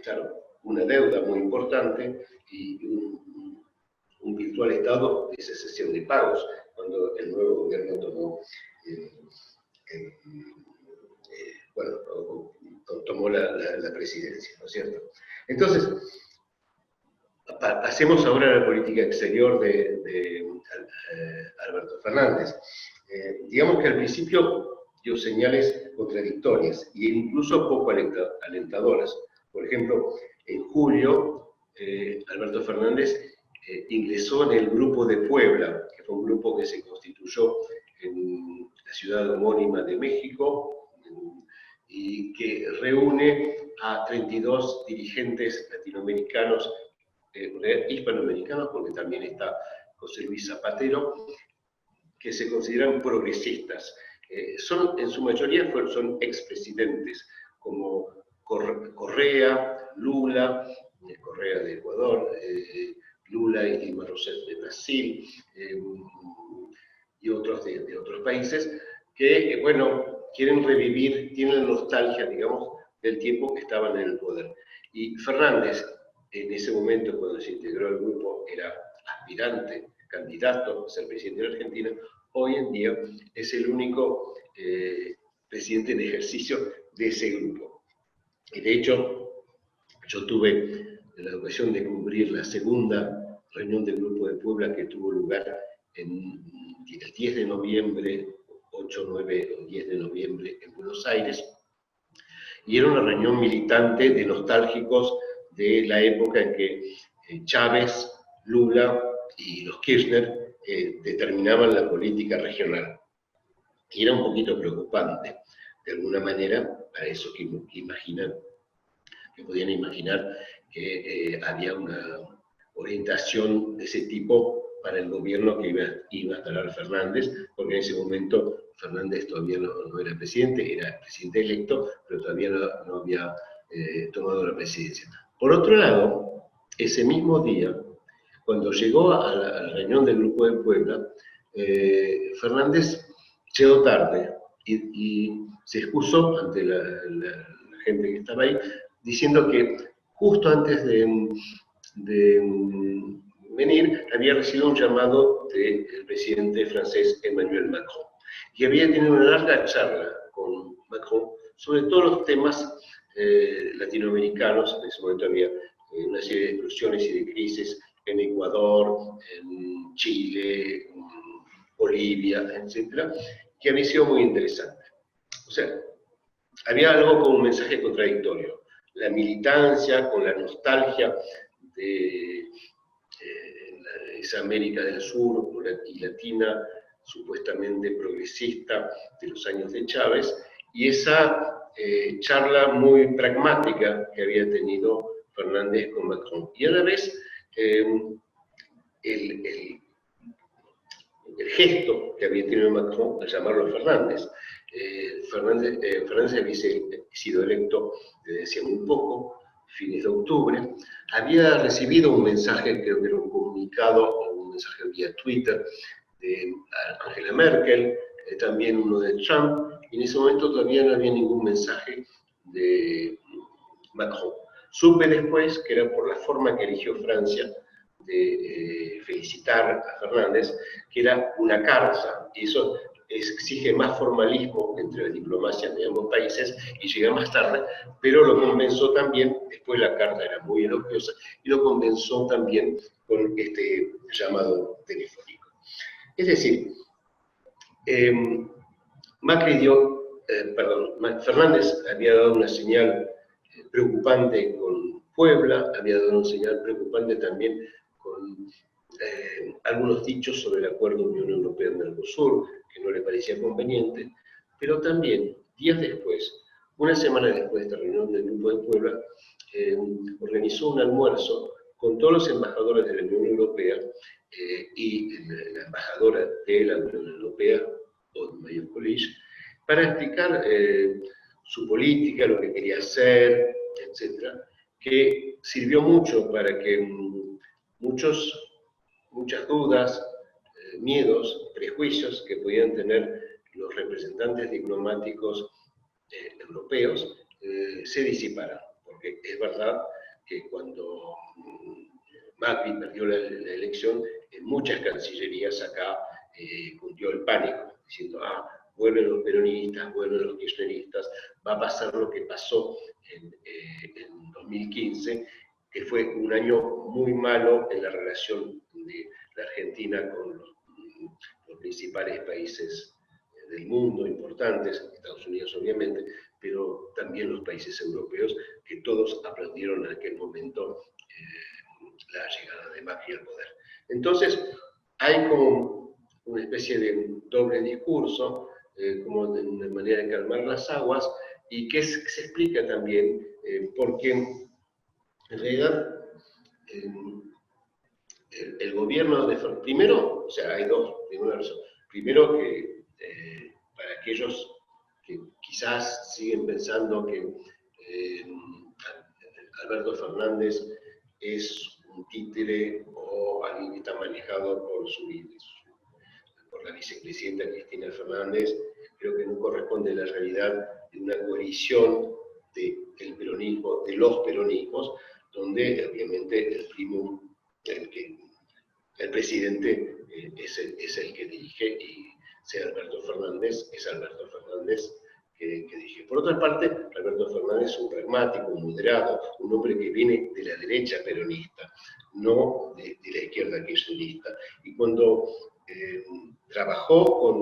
claro, una deuda muy importante y un virtual estado de cesación de pagos cuando el nuevo gobierno tomó la presidencia, ¿no es cierto? Entonces, pasemos ahora a la política exterior de Alberto Fernández. Digamos que al principio dio señales contradictorias e incluso poco alentadoras. Por ejemplo, en julio, Alberto Fernández ingresó en el Grupo de Puebla, que fue un grupo que se constituyó en la ciudad homónima de México y que reúne a 32 dirigentes latinoamericanos, hispanoamericanos, porque también está José Luis Zapatero, que se consideran progresistas. En su mayoría son expresidentes, como Correa, Lula, Correa de Ecuador, Lula y Dilma Rousseff de Brasil, y otros de otros países, que, bueno, quieren revivir, tienen nostalgia, digamos, del tiempo que estaban en el poder. Y Fernández, en ese momento, cuando se integró al grupo, era aspirante, candidato a ser presidente de la Argentina. Hoy en día es el único presidente en ejercicio de ese grupo. Y de hecho, yo tuve la ocasión de cubrir la segunda reunión del Grupo de Puebla que tuvo lugar el 10 de noviembre, 8, 9 o 10 de noviembre en Buenos Aires. Y era una reunión militante de nostálgicos de la época en que Chávez, Lula y los Kirchner determinaban la política regional. Y era un poquito preocupante, de alguna manera, para eso que podían imaginar que había una orientación de ese tipo para el gobierno que iba a instalar Fernández, porque en ese momento Fernández todavía no era presidente, era presidente electo, pero todavía no había tomado la presidencia. Por otro lado, ese mismo día, cuando llegó a la reunión del Grupo de Puebla, Fernández llegó tarde y se excusó ante la gente que estaba ahí, diciendo que justo antes de venir había recibido un llamado del presidente francés Emmanuel Macron y había tenido una larga charla con Macron sobre todos los temas latinoamericanos. En ese momento había una serie de explosiones y de crisis en Ecuador, en Chile, en Bolivia, etc., que había sido muy interesante. O sea, había algo como un mensaje contradictorio. La militancia con la nostalgia de esa América del Sur y Latina, supuestamente progresista de los años de Chávez, y esa charla muy pragmática que había tenido Fernández con Macron. Y a la vez, el gesto que había tenido Macron de llamarlo Fernández. Fernández había sido electo desde hacía muy poco, fines de octubre. Había recibido un mensaje, creo que era un comunicado o un mensaje vía Twitter de Angela Merkel, también uno de Trump, y en ese momento todavía no había ningún mensaje de Macron. Supe después que era por la forma que eligió Francia de felicitar a Fernández, que era una carta, y eso exige más formalismo entre las diplomacias de ambos países y llega más tarde, pero lo convenció también, después la carta era muy elogiosa, y lo convenció también con este llamado telefónico. Es decir, Fernández había dado una señal preocupante con Puebla, había dado una señal preocupante también con algunos dichos sobre el acuerdo Unión Europea-Mercosur, que no le parecía conveniente, pero también, días después, una semana después de esta reunión del Grupo de Puebla, organizó un almuerzo con todos los embajadores de la Unión Europea y la embajadora de la Unión Europea, Aude Mayer-Kolisch, para explicar su política, lo que quería hacer, etc., que sirvió mucho para que muchas dudas, miedos, prejuicios que podían tener los representantes diplomáticos europeos se disiparan. Porque es verdad que cuando Macri perdió la elección, en muchas cancillerías acá cundió el pánico, diciendo, vuelven los peronistas, vuelven los kirchneristas, va a pasar lo que pasó en 2015, que fue un año muy malo en la relación de la Argentina con los principales países del mundo, importantes, Estados Unidos obviamente, pero también los países europeos, que todos aplaudieron en aquel momento la llegada de Macri al poder. Entonces, hay como una especie de doble discurso, como de una manera de calmar las aguas, y que se explica también porque en realidad el gobierno de primero, o sea, hay dos, primero que para aquellos que quizás siguen pensando que Alberto Fernández es un títere o alguien que está manejado por la vicepresidenta Cristina Fernández, creo que no corresponde a la realidad de una coalición del peronismo, de los peronismos, donde obviamente el primo, el presidente es el que dirige, y sea Alberto Fernández, es Alberto Fernández que dirige. Por otra parte, Alberto Fernández es un pragmático, un moderado, un hombre que viene de la derecha peronista, no de la izquierda kirchnerista. Y cuando trabajó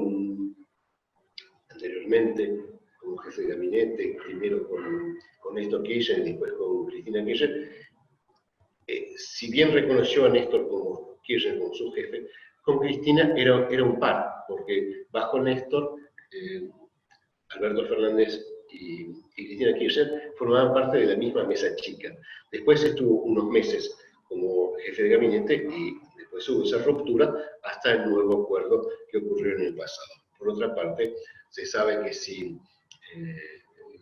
anteriormente como jefe de gabinete, primero con Néstor Kirchner y después con Cristina Kirchner, si bien reconoció a Néstor como Kirchner como su jefe, con Cristina era un par, porque bajo Néstor, Alberto Fernández y Cristina Kirchner formaban parte de la misma mesa chica. Después estuvo unos meses como jefe de gabinete y después hubo esa ruptura hasta el nuevo acuerdo que ocurrió en el pasado. Por otra parte, se sabe que si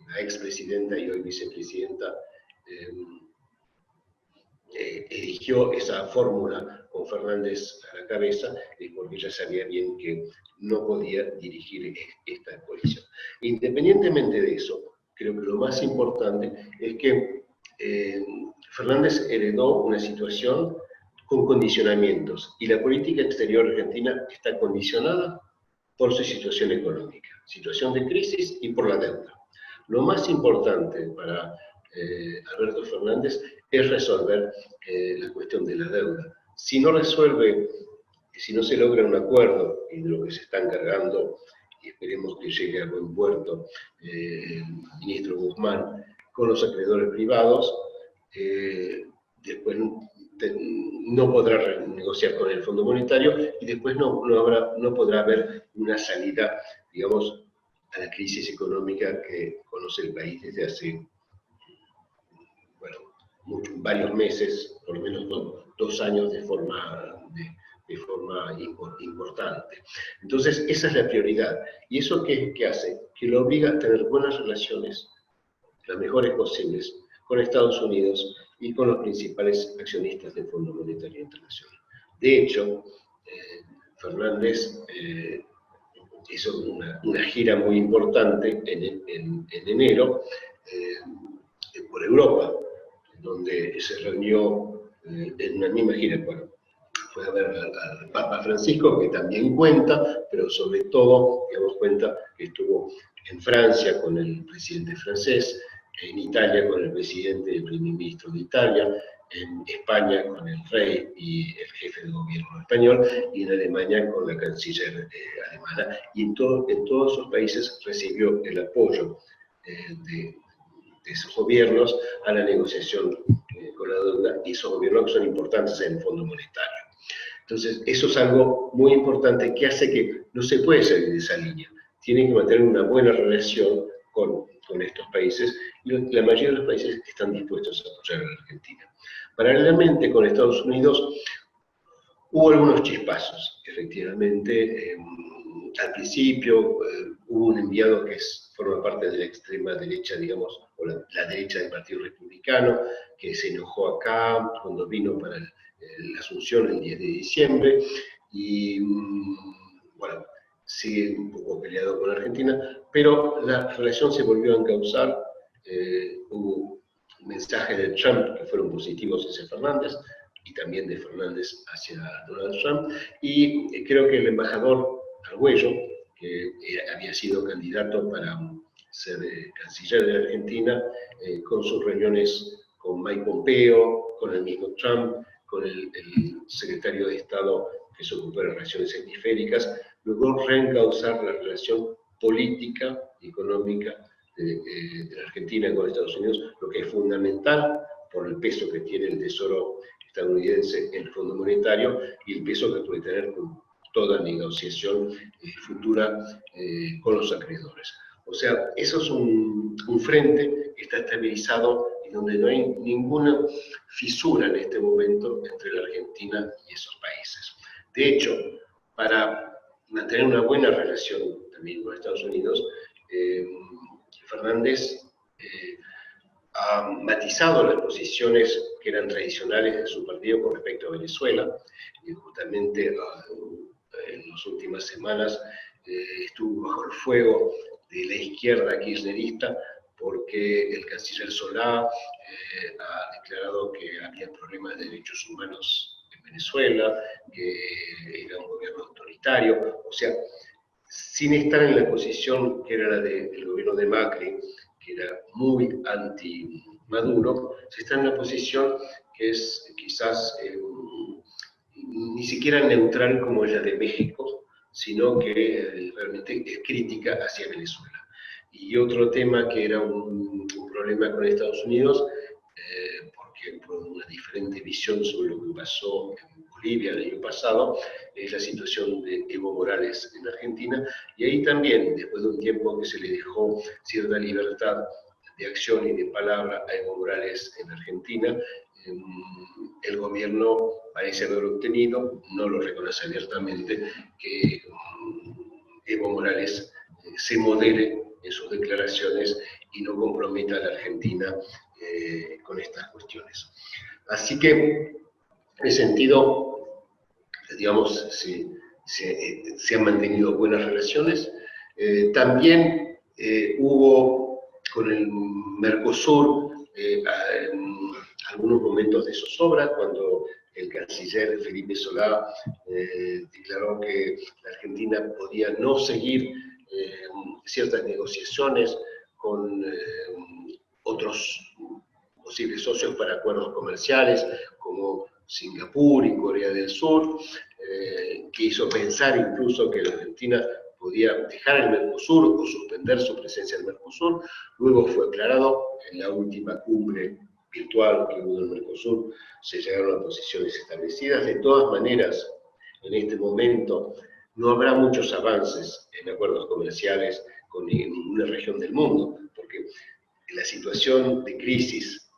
la expresidenta y hoy vicepresidenta eligió esa fórmula con Fernández a la cabeza, es porque ella sabía bien que no podía dirigir esta coalición. Independientemente de eso, creo que lo más importante es que Fernández heredó una situación con condicionamientos, y la política exterior argentina está condicionada por su situación económica, situación de crisis y por la deuda. Lo más importante para Alberto Fernández es resolver la cuestión de la deuda. Si no resuelve, si no se logra un acuerdo, y de lo que se está encargando, y esperemos que llegue a buen puerto el ministro Guzmán, con los acreedores privados, después no podrá negociar con el Fondo Monetario, y después no podrá haber una salida, digamos, a la crisis económica que conoce el país desde hace varios meses, por lo menos 2 años de forma importante. Entonces, esa es la prioridad. ¿Y eso qué hace? Que lo obliga a tener buenas relaciones, las mejores posibles, con Estados Unidos y con los principales accionistas del Fondo Monetario Internacional. De hecho, Fernández hizo una gira muy importante en enero por Europa, donde se reunió en una misma gira, fue a ver al Papa Francisco, que también cuenta, pero sobre todo, digamos, cuenta que estuvo en Francia con el presidente francés, en Italia con el presidente y el primer ministro de Italia, en España con el rey y el jefe de gobierno español, y en Alemania con la canciller alemana, y en todos esos países recibió el apoyo de esos gobiernos a la negociación con la deuda, y esos gobiernos que son importantes en el Fondo Monetario. Entonces, eso es algo muy importante que hace que no se puede salir de esa línea. Tienen que mantener una buena relación con con estos países, y la mayoría de los países están dispuestos a apoyar a la Argentina. Paralelamente con Estados Unidos hubo algunos chispazos, efectivamente. Al principio hubo un enviado que forma parte de la extrema derecha, digamos, o la derecha del Partido Republicano, que se enojó acá cuando vino para la Asunción el 10 de diciembre, y bueno, sigue un poco peleado con Argentina, pero la relación se volvió a encauzar. Hubo mensajes de Trump que fueron positivos hacia Fernández, y también de Fernández hacia Donald Trump, y creo que el embajador Argüello, que había sido candidato para ser canciller de Argentina, con sus reuniones con Mike Pompeo, con el mismo Trump, con el secretario de Estado que se ocupó de relaciones hemisféricas, logró reencauzar la relación política y económica de la Argentina con Estados Unidos, lo que es fundamental por el peso que tiene el Tesoro estadounidense en el Fondo Monetario y el peso que puede tener con toda negociación futura con los acreedores. O sea, eso es un frente que está estabilizado y donde no hay ninguna fisura en este momento entre la Argentina y esos países. De hecho, para mantener una buena relación también con Estados Unidos, Fernández ha matizado las posiciones que eran tradicionales de su partido con respecto a Venezuela, y justamente en las últimas semanas estuvo bajo el fuego de la izquierda kirchnerista porque el canciller Solá ha declarado que había problemas de derechos humanos en Venezuela, que era un gobierno autoritario, o sea, sin estar en la posición que era la del gobierno de Macri, que era muy anti-Maduro, se está en una posición que es quizás ni siquiera neutral como la de México, sino que realmente es crítica hacia Venezuela. Y otro tema que era un problema con Estados Unidos, porque por una diferente visión sobre lo que pasó en Bolivia el año pasado, es la situación de Evo Morales en Argentina, y ahí también, después de un tiempo que se le dejó cierta libertad de acción y de palabra a Evo Morales en Argentina, el gobierno parece haber obtenido, no lo reconoce abiertamente, que Evo Morales se modere en sus declaraciones y no comprometa a la Argentina con estas cuestiones. Así que, en ese sentido, digamos, se han mantenido buenas relaciones. También hubo con el Mercosur algunos momentos de zozobra cuando el canciller Felipe Solá declaró que la Argentina podía no seguir ciertas negociaciones con otros posibles socios para acuerdos comerciales como Singapur y Corea del Sur, que hizo pensar incluso que la Argentina podía dejar el Mercosur o suspender su presencia en el Mercosur. Luego fue aclarado en la última cumbre virtual que hubo en el Mercosur, se llegaron a posiciones establecidas. De todas maneras, en este momento no habrá muchos avances en acuerdos comerciales con ninguna región del mundo, porque la situación de crisis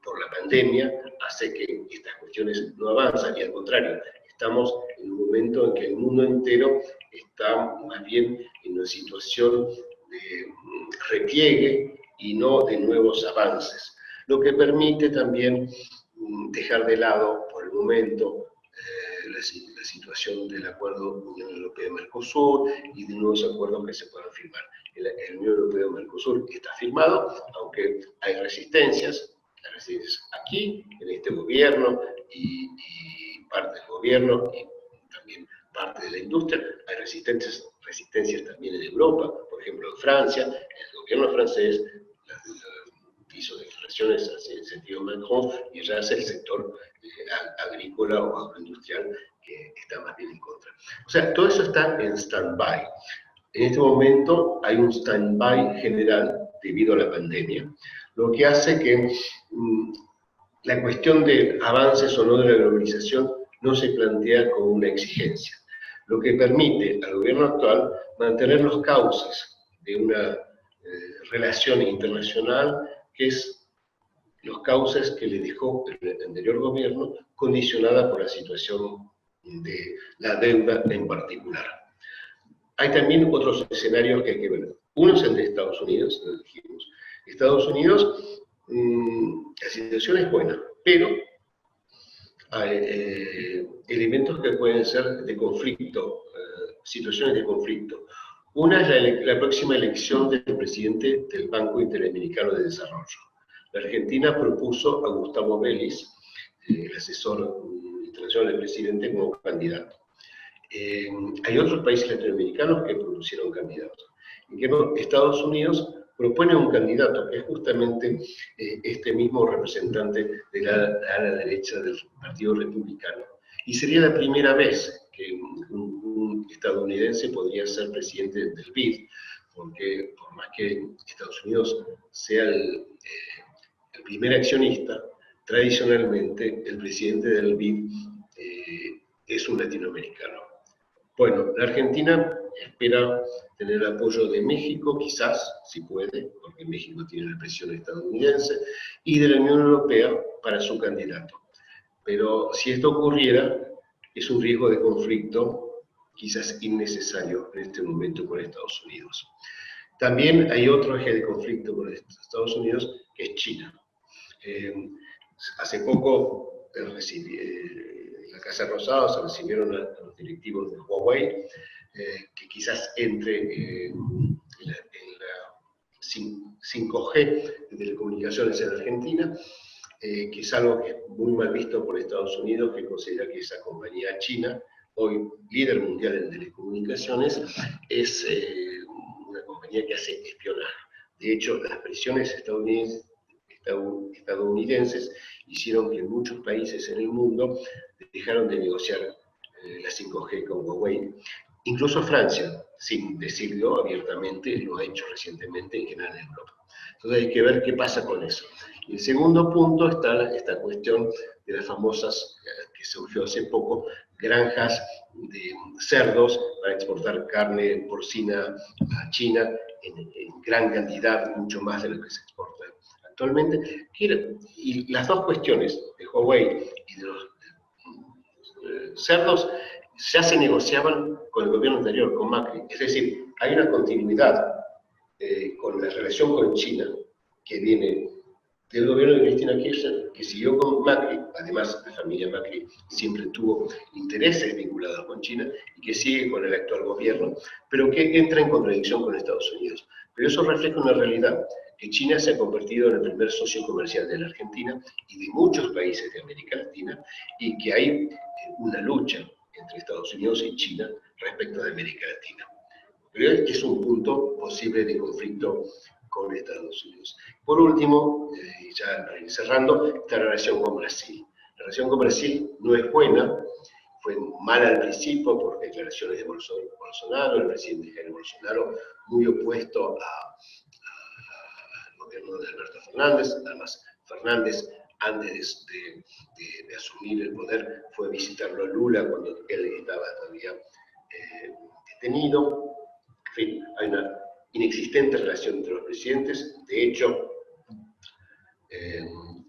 por la pandemia hace que estas cuestiones no avanzan, y al contrario, estamos en un momento en que el mundo entero está más bien en una situación de repliegue y no de nuevos avances, lo que permite también dejar de lado por el momento la situación del acuerdo Unión Europea-Mercosur y de nuevos acuerdos que se puedan firmar. El Unión Europea-Mercosur está firmado, aunque hay resistencias aquí, en este gobierno y parte del gobierno y también parte de la industria. Hay resistencias también en Europa, por ejemplo en Francia, el gobierno francés hizo declaraciones en el sentido Macron, y ya es el sector agrícola o agroindustrial que está más bien en contra. O sea, todo eso está en stand-by. En este momento hay un stand-by general debido a la pandemia, lo que hace que la cuestión de avances o no de la globalización no se plantea como una exigencia, lo que permite al gobierno actual mantener los cauces de una relación internacional, que es los cauces que le dejó el anterior gobierno, condicionada por la situación de la deuda en particular. Hay también otros escenarios que hay que ver. Uno es el de Estados Unidos, lo dijimos. Estados Unidos, la situación es buena, pero hay elementos que pueden ser de conflicto, situaciones de conflicto. Una es la próxima elección del presidente del Banco Interamericano de Desarrollo. La Argentina propuso a Gustavo Vélez, el asesor internacional del presidente, como candidato. Hay otros países latinoamericanos que propusieron candidatos. Estados Unidos propone un candidato que es justamente este mismo representante de la derecha del Partido Republicano. Y sería la primera vez que un estadounidense podría ser presidente del BID, porque por más que Estados Unidos sea el primer accionista, tradicionalmente el presidente del BID es un latinoamericano. Bueno, la Argentina espera tener el apoyo de México, quizás, si puede, porque México tiene la presión estadounidense, y de la Unión Europea para su candidato. Pero si esto ocurriera, es un riesgo de conflicto quizás innecesario en este momento con Estados Unidos. También hay otro eje de conflicto con Estados Unidos, que es China. Hace poco en la Casa Rosada se recibieron a los directivos de Huawei, que quizás entre en la 5G de telecomunicaciones en Argentina, que es algo que es muy mal visto por Estados Unidos, que considera que esa compañía china, hoy líder mundial en telecomunicaciones, es una compañía que hace espionaje. De hecho, las presiones estadounidenses hicieron que en muchos países en el mundo dejaron de negociar la 5G con Huawei. Incluso Francia, sin decirlo abiertamente, lo ha hecho recientemente en general en Europa. Entonces hay que ver qué pasa con eso. Y el segundo punto está esta cuestión de las famosas, que surgió hace poco, granjas de cerdos para exportar carne porcina a China en gran cantidad, mucho más de lo que se exporta actualmente. Y las dos cuestiones de Huawei y de los cerdos ya se negociaban con el gobierno anterior, con Macri. Es decir, hay una continuidad con la relación con China que viene del gobierno de Cristina Kirchner, que siguió con Macri. Además, la familia Macri siempre tuvo intereses vinculados con China y que sigue con el actual gobierno, pero que entra en contradicción con Estados Unidos. Pero eso refleja una realidad, que China se ha convertido en el primer socio comercial de la Argentina y de muchos países de América Latina, y que hay una lucha entre Estados Unidos y China respecto de América Latina. Pero es un punto posible de conflicto con Estados Unidos. Por último, ya cerrando, está la relación con Brasil. La relación con Brasil no es buena, fue mala al principio por declaraciones de Bolsonaro, el presidente Jair Bolsonaro, muy opuesto al gobierno de Alberto Fernández. Además, Fernández, antes de asumir el poder, fue a visitarlo a Lula cuando él estaba todavía detenido. En fin, hay una inexistente relación entre los presidentes. De hecho,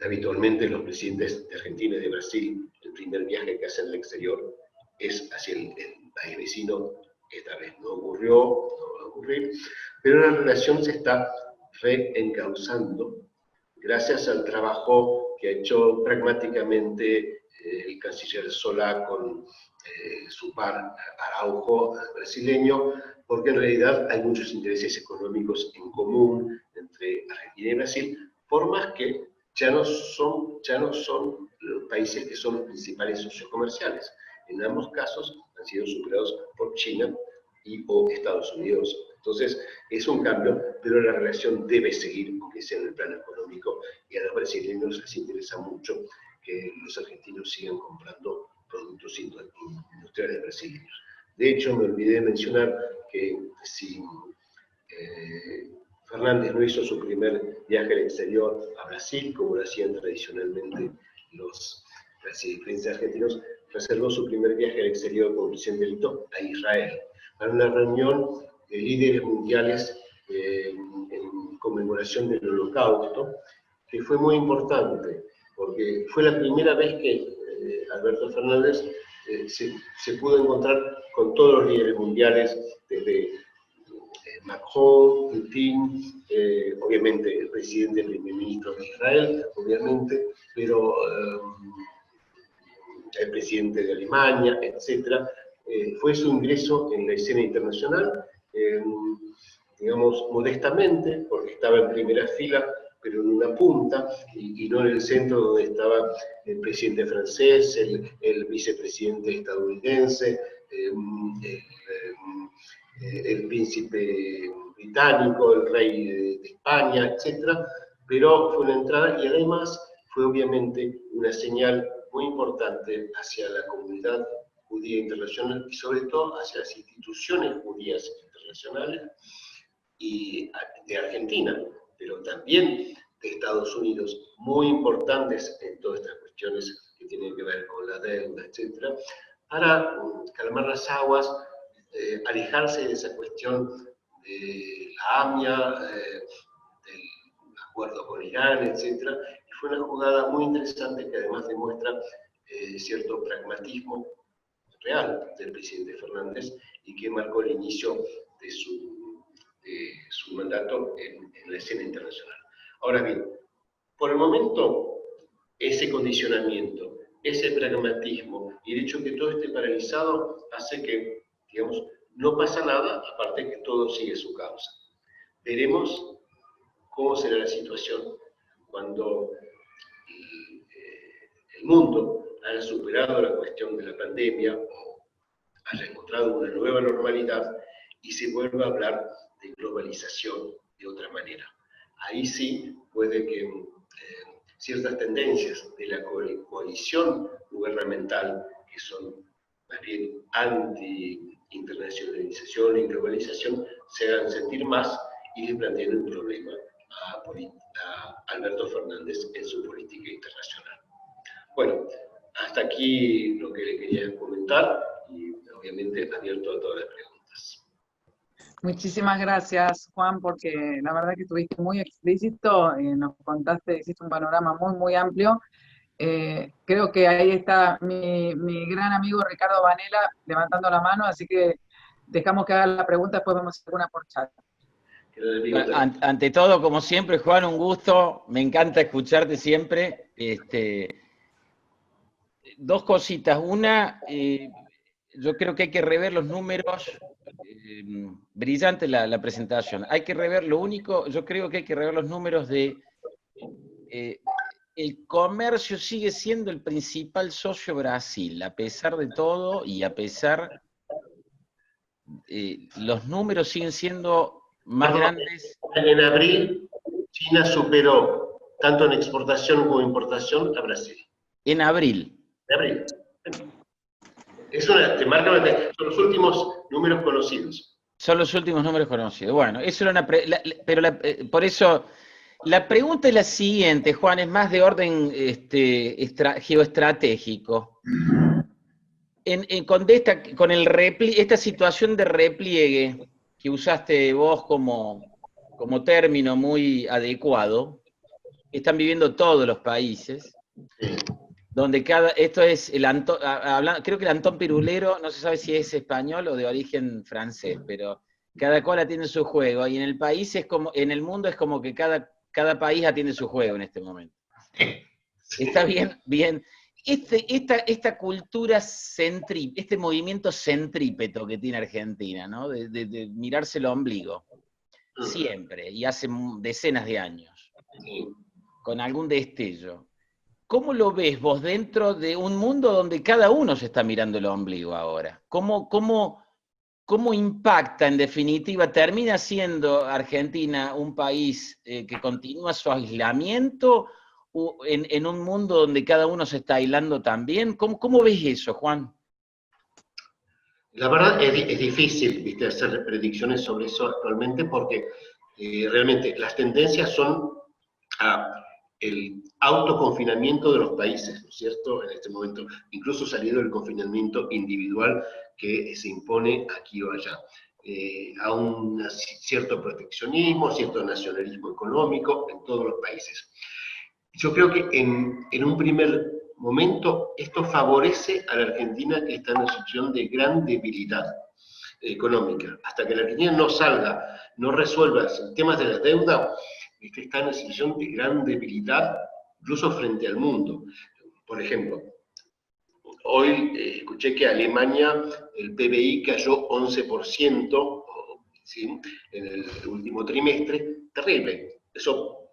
habitualmente los presidentes de Argentina y de Brasil, el primer viaje que hacen al exterior es hacia el país vecino. Esta vez no ocurrió, no va a ocurrir, pero la relación se está reencauzando gracias al trabajo que ha hecho pragmáticamente el canciller Solá con su par Araujo, brasileño, porque en realidad hay muchos intereses económicos en común entre Argentina y Brasil, por más que ya no son los países que son los principales socios comerciales. En ambos casos han sido superados por China o Estados Unidos. Entonces, es un cambio, pero la relación debe seguir, aunque sea en el plano económico, y a los brasileños les interesa mucho que los argentinos sigan comprando productos industriales brasileños. De hecho, me olvidé de mencionar que si Fernández no hizo su primer viaje al exterior a Brasil, como lo hacían tradicionalmente los presidentes argentinos, reservó su primer viaje al exterior con el presidente Lito a Israel, para una reunión de líderes mundiales en conmemoración del Holocausto, que fue muy importante, porque fue la primera vez que Alberto Fernández se pudo encontrar con todos los líderes mundiales, desde Macron, Putin, obviamente el presidente, el primer ministro de Israel, obviamente, pero el presidente de Alemania, etc. Fue su ingreso en la escena internacional, digamos, modestamente, porque estaba en primera fila, pero en una punta, y no en el centro donde estaba el presidente francés, el vicepresidente estadounidense, el príncipe británico, el rey de España, etc. Pero fue una entrada y además fue obviamente una señal muy importante hacia la comunidad judía internacional y sobre todo hacia las instituciones judías internacionales y de Argentina, pero también de Estados Unidos, muy importantes en todas estas cuestiones que tienen que ver con la deuda, etc., para calmar las aguas, alejarse de esa cuestión de la AMIA, del acuerdo con Irán, etc. Y fue una jugada muy interesante que además demuestra cierto pragmatismo real del presidente Fernández y que marcó el inicio de su mandato en la escena internacional. Ahora bien, por el momento, ese condicionamiento, ese pragmatismo y el hecho que todo esté paralizado hace que, digamos, no pasa nada, aparte que todo sigue su causa. Veremos cómo será la situación cuando el mundo haya superado la cuestión de la pandemia o haya encontrado una nueva normalidad y se vuelva a hablar de globalización de otra manera. Ahí sí puede que ciertas tendencias de la coalición gubernamental, que son más bien anti-internacionalización y globalización, se hagan sentir más y le planteen un problema a Alberto Fernández en su política internacional. Bueno, hasta aquí lo que le quería comentar y obviamente abierto a todas las preguntas. Muchísimas gracias, Juan, porque la verdad que estuviste muy explícito, nos contaste, hiciste un panorama muy, muy amplio. Creo que ahí está mi gran amigo Ricardo Vanela levantando la mano, así que dejamos que haga la pregunta, después vamos a hacer una por chat. Ante todo, como siempre, Juan, un gusto, me encanta escucharte siempre. Dos cositas. Una, yo creo que hay que rever los números, brillante la presentación. Hay que rever lo único, yo creo que hay que rever los números de... el comercio sigue siendo el principal socio Brasil, a pesar de todo y a pesar... los números siguen siendo más grandes. En abril, China superó, tanto en exportación como en importación, a Brasil. En abril. En abril. Eso te marca, son los últimos números conocidos. Son los últimos números conocidos. Bueno, eso era por eso, la pregunta es la siguiente, Juan, es más de orden geoestratégico. Con esta situación de repliegue que usaste vos como término muy adecuado, que están viviendo todos los países, donde creo que el Antón Pirulero, no se sabe si es español o de origen francés, pero cada cual atiende su juego, y en el país en el mundo es como que cada país atiende su juego en este momento. Está bien. Esta cultura este movimiento centrípeto que tiene Argentina, ¿no? De mirarse el ombligo, siempre, y hace decenas de años, con algún destello. ¿Cómo lo ves vos dentro de un mundo donde cada uno se está mirando el ombligo ahora? ¿Cómo impacta, en definitiva, termina siendo Argentina un país que continúa su aislamiento en un mundo donde cada uno se está aislando también? ¿Cómo ves eso, Juan? La verdad es difícil, ¿viste?, hacer predicciones sobre eso actualmente porque realmente las tendencias son el autoconfinamiento de los países, ¿no es cierto?, en este momento, incluso saliendo del confinamiento individual que se impone aquí o allá. a un cierto proteccionismo, cierto nacionalismo económico en todos los países. Yo creo que en un primer momento esto favorece a la Argentina, que está en una situación de gran debilidad económica. Hasta que la Argentina no salga, no resuelva el tema de la deuda, está en una situación de gran debilidad, incluso frente al mundo. Por ejemplo, hoy escuché que Alemania, el PBI cayó 11%, ¿sí?, en el último trimestre. Terrible. Eso,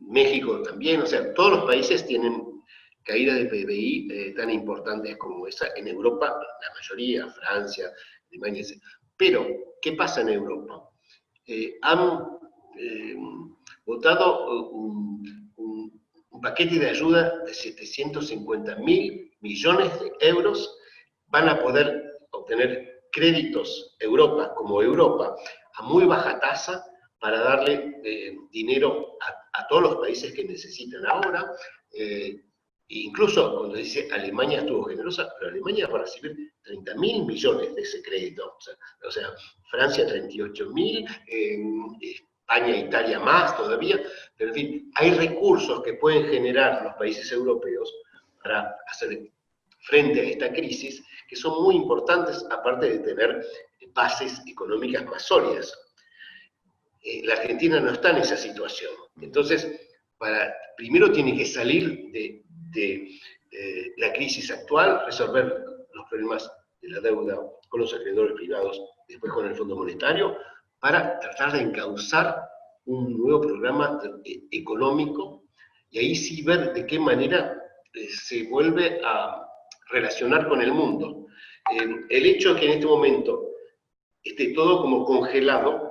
México también, o sea, todos los países tienen caídas de PBI tan importantes como esa. En Europa, la mayoría, Francia, Alemania, etc. Pero, ¿qué pasa en Europa? Han votado un paquete de ayuda de 750.000 millones de euros. Van a poder obtener créditos Europa, como Europa, a muy baja tasa, para darle dinero a todos los países que necesitan ahora. Incluso cuando dice Alemania estuvo generosa, pero Alemania va a recibir 30.000 millones de ese crédito. O sea, Francia 38.000, España e Italia más todavía. Pero en fin, hay recursos que pueden generar los países europeos para hacer frente a esta crisis, que son muy importantes, aparte de tener bases económicas más sólidas. La Argentina no está en esa situación. Entonces, primero tiene que salir de la crisis actual, resolver los problemas de la deuda con los acreedores privados, después con el Fondo Monetario, para tratar de encauzar un nuevo programa económico, y ahí sí ver de qué manera se vuelve a relacionar con el mundo. El hecho de que en este momento esté todo como congelado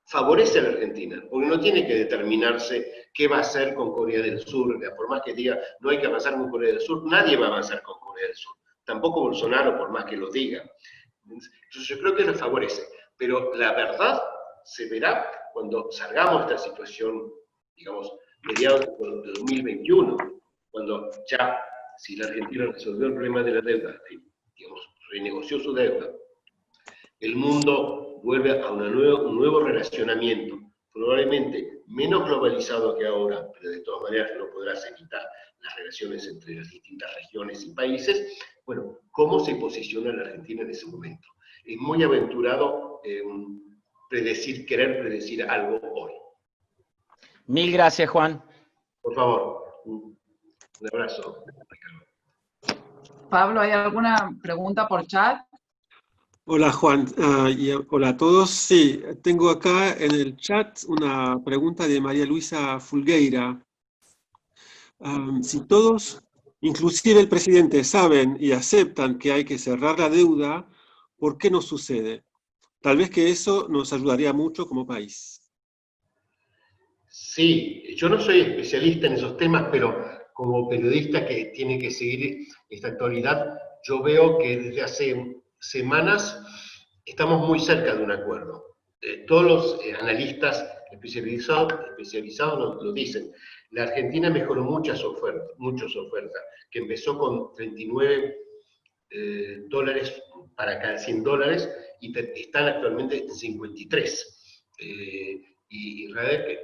favorece a la Argentina, porque no tiene que determinarse qué va a hacer con Corea del Sur. Por más que diga no hay que avanzar con Corea del Sur, nadie va a avanzar con Corea del Sur, tampoco Bolsonaro, por más que lo diga. Entonces yo creo que le favorece, pero la verdad se verá cuando salgamos de esta situación, digamos, mediados de 2021, cuando ya, si la Argentina resolvió el problema de la deuda, digamos, renegoció su deuda, el mundo vuelve a un nuevo relacionamiento, probablemente menos globalizado que ahora, pero de todas maneras no podrás evitar las relaciones entre las distintas regiones y países. Bueno, ¿cómo se posiciona la Argentina en ese momento? Es muy aventurado querer predecir algo hoy. Mil gracias, Juan. Por favor, un abrazo. Pablo, ¿hay alguna pregunta por chat? Hola Juan, y hola a todos. Sí, tengo acá en el chat una pregunta de María Luisa Fulgueira. Si todos, inclusive el presidente, saben y aceptan que hay que cerrar la deuda, ¿por qué no sucede? Tal vez que eso nos ayudaría mucho como país. Sí, yo no soy especialista en esos temas, pero como periodista que tiene que seguir esta actualidad, yo veo que desde hace semanas estamos muy cerca de un acuerdo. Todos los analistas especializados lo dicen. La Argentina mejoró mucho su oferta, que empezó con 39 dólares para cada 100 dólares y están actualmente en 53. Y Israel,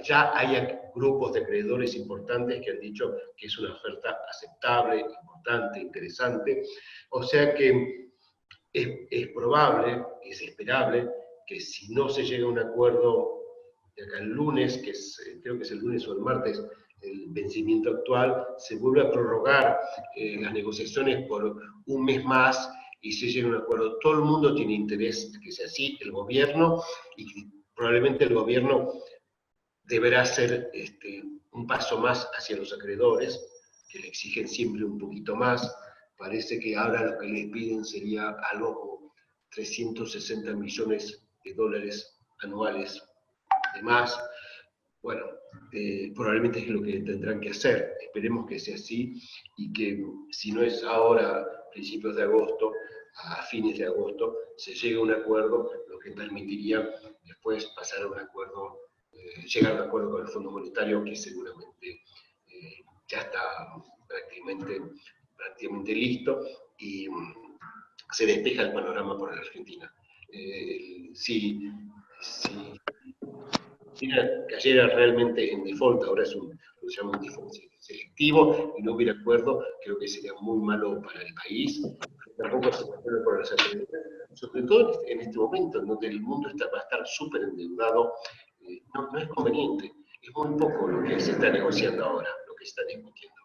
ya hay grupos de acreedores importantes que han dicho que es una oferta aceptable, importante, interesante. O sea que es probable, es esperable, que si no se llega a un acuerdo de acá el lunes, creo que es el lunes o el martes, el vencimiento actual, se vuelve a prorrogar las negociaciones por un mes más y se llega a un acuerdo. Todo el mundo tiene interés de que sea así, el gobierno, y probablemente el gobierno deberá hacer un paso más hacia los acreedores, que le exigen siempre un poquito más. Parece que ahora lo que les piden sería algo como 360 millones de dólares anuales de más. Bueno, probablemente es lo que tendrán que hacer. Esperemos que sea así y que si no es ahora, principios de agosto, a fines de agosto, se llegue a un acuerdo, lo que permitiría después pasar a un acuerdo, llegar a un acuerdo con el Fondo Monetario, que seguramente ya está prácticamente listo, y se despeja el panorama por la Argentina. Si cayera realmente en default, ahora es lo que se llama un default selectivo, y no hubiera acuerdo, creo que sería muy malo para el país, tampoco se puede por las autoridades, sobre todo en este momento, en donde el mundo va a estar súper endeudado, no es conveniente, es muy poco lo que se está negociando ahora, lo que se está discutiendo.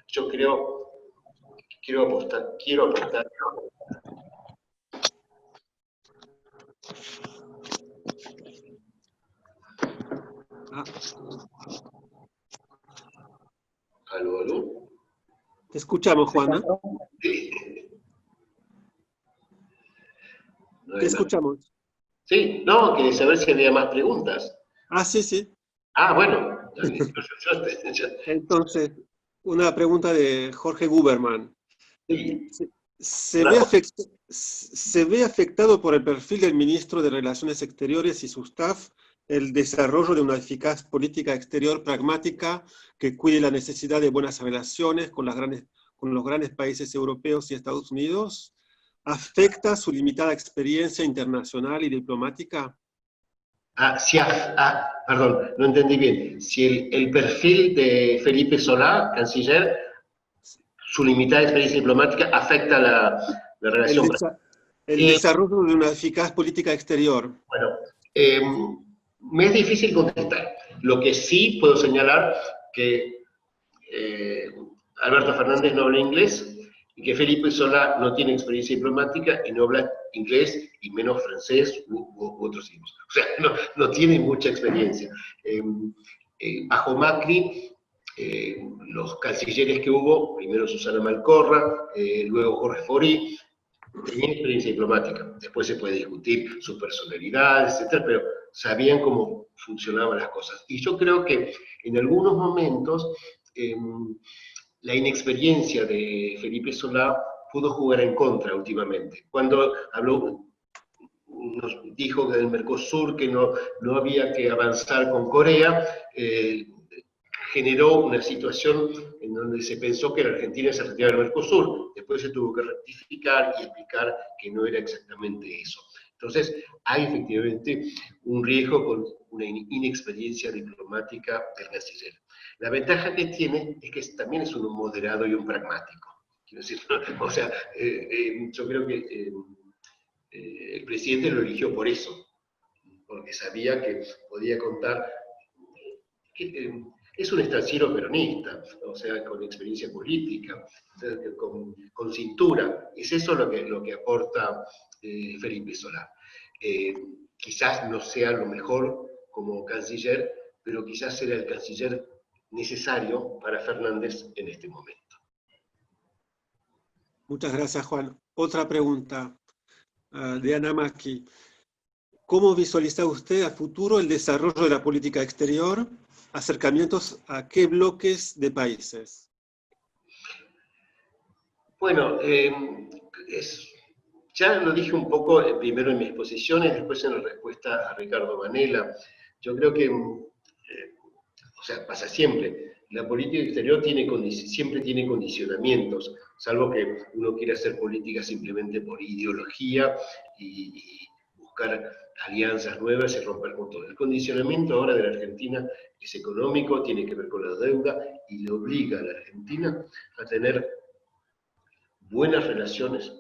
Yo quiero apostar. ¿Aló? Te escuchamos, Juana. Sí. Te escuchamos. Sí, no, quería saber si había más preguntas. Ah, sí, sí. Ah, bueno. Entonces, una pregunta de Jorge Guberman. Sí. ¿Se ve afectado por el perfil del ministro de Relaciones Exteriores y su staff el desarrollo de una eficaz política exterior pragmática que cuide la necesidad de buenas relaciones con los grandes países europeos y Estados Unidos? ¿Afecta su limitada experiencia internacional y diplomática? Perdón, no entendí bien. Si el perfil de Felipe Solá, canciller, su limitada experiencia diplomática afecta la relación. El desarrollo de una eficaz política exterior. Bueno, me es difícil contestar. Lo que sí puedo señalar que Alberto Fernández no habla inglés y que Felipe Solá no tiene experiencia diplomática y no habla inglés y menos francés u otros idiomas. O sea, no tiene mucha experiencia. Bajo Macri, los cancilleres que hubo, primero Susana Malcorra, luego Jorge Fori, tenían experiencia diplomática. Después se puede discutir su personalidad, etcétera, pero sabían cómo funcionaban las cosas. Y yo creo que en algunos momentos la inexperiencia de Felipe Solá pudo jugar en contra últimamente. Cuando nos dijo del Mercosur que no había que avanzar con Corea, generó una situación en donde se pensó que la Argentina se retiraba del Mercosur. Después se tuvo que rectificar y explicar que no era exactamente eso. Entonces, hay efectivamente un riesgo con una inexperiencia diplomática del canciller. La ventaja que tiene es que también es un moderado y un pragmático. Quiero decir, o sea, yo creo que el presidente lo eligió por eso, porque sabía que podía contar que es un estanciero peronista, o sea, con experiencia política, con cintura. Es eso lo que aporta Felipe Solá. Quizás no sea lo mejor como canciller, pero quizás será el canciller necesario para Fernández en este momento. Muchas gracias, Juan. Otra pregunta de Ana Maki. ¿Cómo visualiza usted a futuro el desarrollo de la política exterior? ¿Acercamientos a qué bloques de países? Bueno, ya lo dije un poco primero en mis exposiciones, después en la respuesta a Ricardo Manela. Yo creo que, o sea, pasa siempre. La política exterior siempre tiene condicionamientos, salvo que uno quiera hacer política simplemente por ideología y buscar alianzas nuevas y romper con todo. El condicionamiento ahora de la Argentina es económico, tiene que ver con la deuda y le obliga a la Argentina a tener buenas relaciones,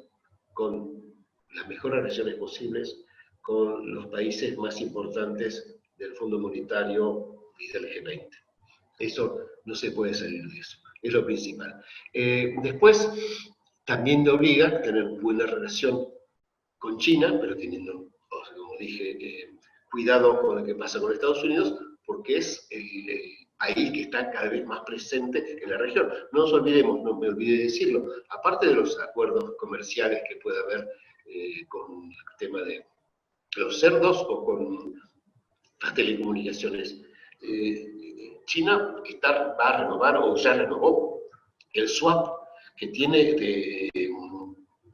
con las mejores relaciones posibles, con los países más importantes del Fondo Monetario y del G20. Eso no se puede salir de eso, es lo principal. Después, también te obliga a tener buena relación con China, pero teniendo, como dije, cuidado con lo que pasa con Estados Unidos, porque es el país que está cada vez más presente en la región. No nos olvidemos, no me olvidé de decirlo, aparte de los acuerdos comerciales que puede haber con el tema de los cerdos o con las telecomunicaciones, China va a renovar o ya renovó el swap que tiene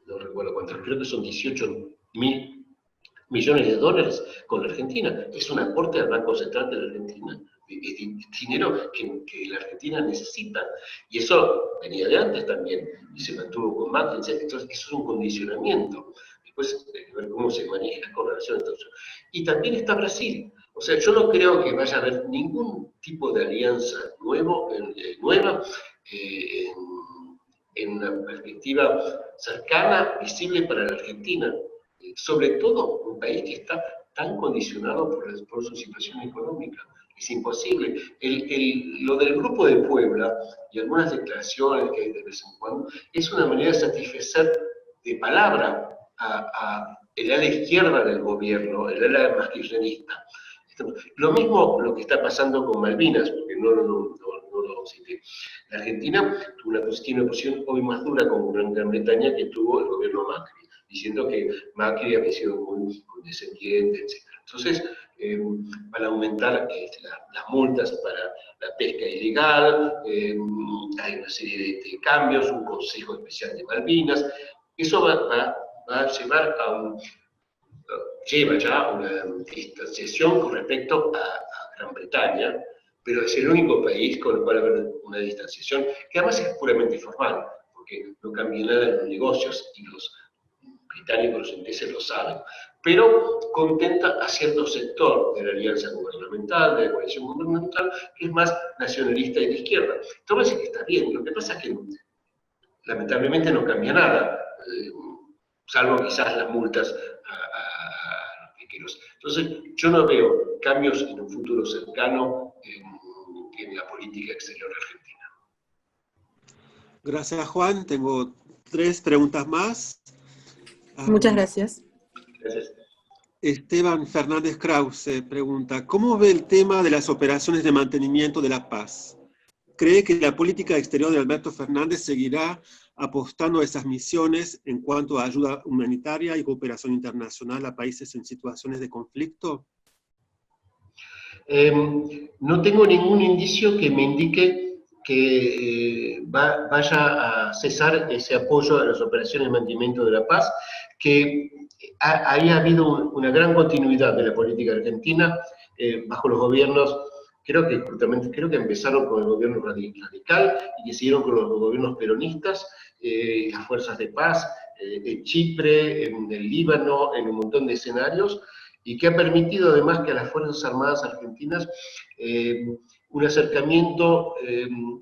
no recuerdo cuánto, creo que son 18.000 millones de dólares con la Argentina. Es un aporte al Banco Central de la Argentina. Dinero que la Argentina necesita. Y eso venía de antes también, y se mantuvo con Macri. Entonces, eso es un condicionamiento. después hay que ver cómo se maneja con relación a Estados Unidos. Y también está Brasil. O sea, yo no creo que vaya a haber ningún tipo de alianza nueva en una perspectiva cercana, visible para la Argentina. Sobre todo un país que está tan condicionado por su situación económica. Es imposible. Lo del Grupo de Puebla y algunas declaraciones que hay de vez en cuando es una manera de satisfacer de palabra a el ala izquierda del gobierno, el ala más kirchnerista. Lo mismo lo que está pasando con Malvinas, porque no lo cité. La Argentina tiene una posición hoy más dura con Gran Bretaña que tuvo el gobierno Macri, diciendo que Macri había sido muy condescendiente, etc. Entonces, van a aumentar las multas para la pesca ilegal, hay una serie de cambios, un Consejo Especial de Malvinas. Eso va a llevar lleva ya una distanciación con respecto a Gran Bretaña, pero es el único país con el cual va a haber una distanciación, que además es puramente formal, porque no cambia nada en los negocios y los británicos, los ingleses lo saben, pero contenta a cierto sector de la alianza gubernamental, de la coalición gubernamental, que es más nacionalista y de izquierda. Entonces está bien, lo que pasa es que lamentablemente no cambia nada, salvo quizás las multas a los piqueros. Entonces yo no veo cambios en un futuro cercano en la política exterior argentina. Gracias, Juan. Tengo 3 preguntas más. Muchas gracias. Gracias. Esteban Fernández Krause pregunta, ¿cómo ve el tema de las operaciones de mantenimiento de la paz? ¿Cree que la política exterior de Alberto Fernández seguirá apostando a esas misiones en cuanto a ayuda humanitaria y cooperación internacional a países en situaciones de conflicto? No tengo ningún indicio que me indique que vaya a cesar ese apoyo a las operaciones de mantenimiento de la paz, que ahí ha habido una gran continuidad de la política argentina bajo los gobiernos. Creo que empezaron con el gobierno radical y que siguieron con los gobiernos peronistas, las fuerzas de paz, en Chipre, en el Líbano, en un montón de escenarios, y que ha permitido además que a las Fuerzas Armadas argentinas un acercamiento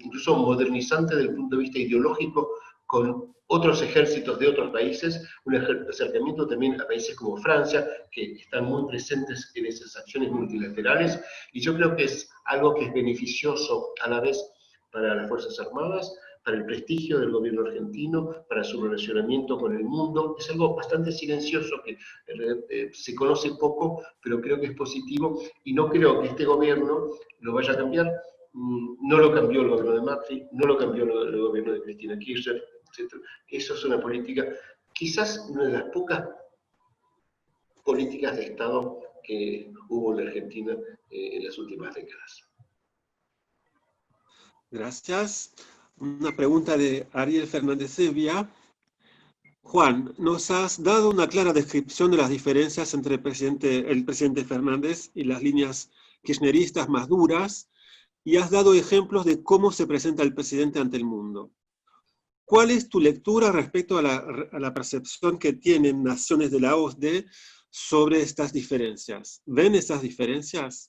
incluso modernizante desde el punto de vista ideológico con otros ejércitos de otros países, un acercamiento también a países como Francia, que están muy presentes en esas acciones multilaterales, y yo creo que es algo que es beneficioso a la vez para las Fuerzas Armadas, para el prestigio del gobierno argentino, para su relacionamiento con el mundo. Es algo bastante silencioso que se conoce poco, pero creo que es positivo, y no creo que este gobierno lo vaya a cambiar. No lo cambió el gobierno de Macri, no lo cambió el gobierno de Cristina Kirchner, etc. Eso es una política, quizás una de las pocas políticas de Estado que hubo en la Argentina en las últimas décadas. Gracias. Una pregunta de Ariel Fernández Sevilla. Juan, nos has dado una clara descripción de las diferencias entre el presidente Fernández y las líneas kirchneristas más duras, y has dado ejemplos de cómo se presenta el presidente ante el mundo. ¿Cuál es tu lectura respecto a la percepción que tienen naciones de la OSDE sobre estas diferencias? ¿Ven esas diferencias?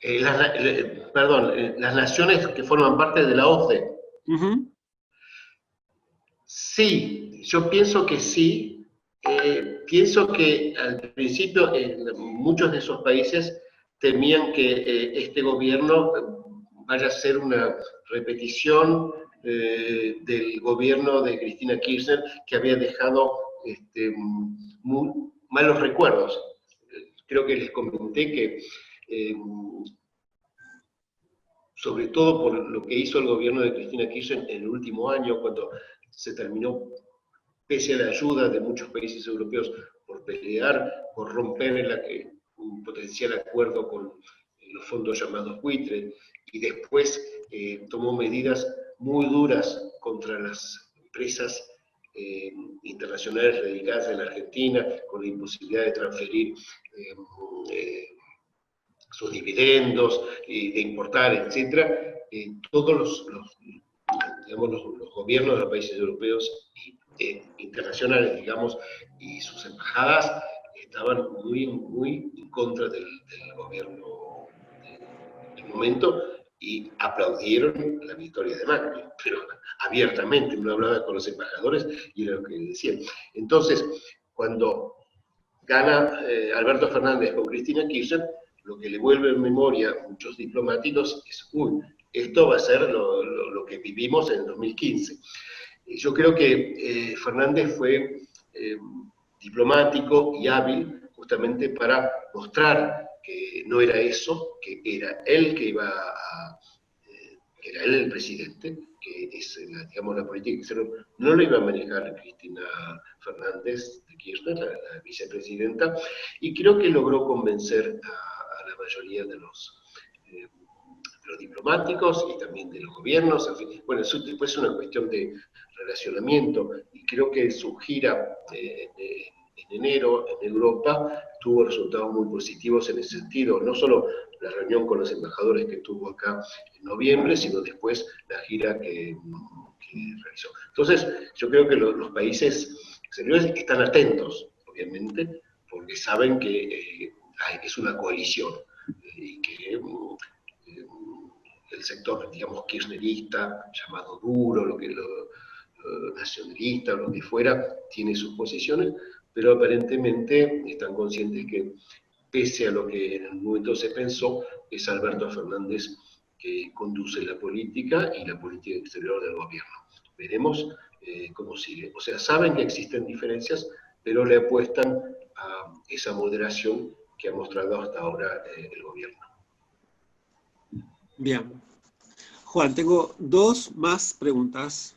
Las naciones que forman parte de la OSDE. Sí, yo pienso que sí. Pienso que al principio muchos de esos países temían que este gobierno vaya a ser una repetición del gobierno de Cristina Kirchner, que había dejado muy malos recuerdos. Creo que les comenté que sobre todo por lo que hizo el gobierno de Cristina Kirchner en el último año, cuando se terminó, pese a la ayuda de muchos países europeos, por pelear, por romper un potencial acuerdo con los fondos llamados buitre, y después tomó medidas muy duras contra las empresas internacionales radicadas en la Argentina, con la imposibilidad de transferir sus dividendos, de importar, etc. Todos los gobiernos de los países europeos y internacionales, digamos, y sus embajadas estaban muy en contra del gobierno del momento y aplaudieron la victoria de Macri, pero abiertamente. Uno hablaba con los embajadores y era lo que decían. Entonces, cuando gana Alberto Fernández con Cristina Kirchner, lo que le vuelve en memoria a muchos diplomáticos es, esto va a ser lo que vivimos en 2015. Yo creo que Fernández fue diplomático y hábil justamente para mostrar que no era eso, que era él que que era él el presidente, que es, digamos, la política exterior no lo iba a manejar Cristina Fernández de Kirchner, la vicepresidenta, y creo que logró convencer a la mayoría de los diplomáticos y también de los gobiernos. En fin, bueno, eso después es una cuestión de relacionamiento, y creo que su gira en enero en Europa tuvo resultados muy positivos en ese sentido, no solo la reunión con los embajadores que tuvo acá en noviembre, sino después la gira que realizó. Entonces, yo creo que los países exteriores están atentos, obviamente, porque saben que es una coalición y que el sector, digamos, kirchnerista, llamado duro, lo nacionalista, lo que fuera, tiene sus posiciones, pero aparentemente están conscientes que, pese a lo que en algún momento se pensó, es Alberto Fernández que conduce la política y la política exterior del gobierno. Veremos cómo sigue. O sea, saben que existen diferencias, pero le apuestan a esa moderación que ha mostrado hasta ahora el gobierno. Bien. Juan, tengo dos más preguntas.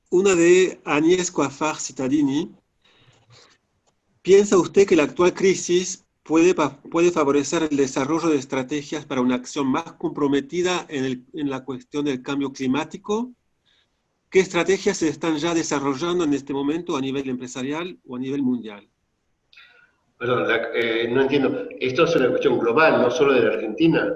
Una de Agnès Coiffard Cittadini. ¿Piensa usted que la actual crisis puede favorecer el desarrollo de estrategias para una acción más comprometida en la cuestión del cambio climático? ¿Qué estrategias se están ya desarrollando en este momento a nivel empresarial o a nivel mundial? Perdón, no entiendo. Esto es una cuestión global, no solo de la Argentina.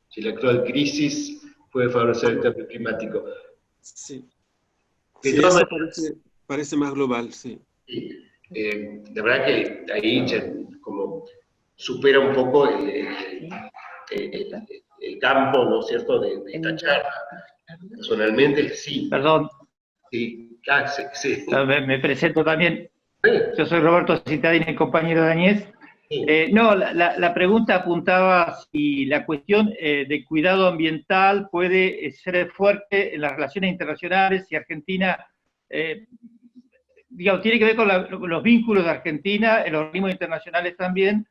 Si la actual crisis puede favorecer el cambio climático. Sí. Sí, eso parece más global, sí. Sí. La verdad que ahí ya como supera un poco el campo, ¿no es cierto?, de esta charla. Personalmente, sí. Perdón. Sí, sí. Me presento también. Yo soy Roberto Cittadini, compañero de Agnès. No, la pregunta apuntaba si la cuestión de cuidado ambiental puede ser fuerte en las relaciones internacionales, si Argentina, digamos, tiene que ver con los vínculos de Argentina en los organismos internacionales también.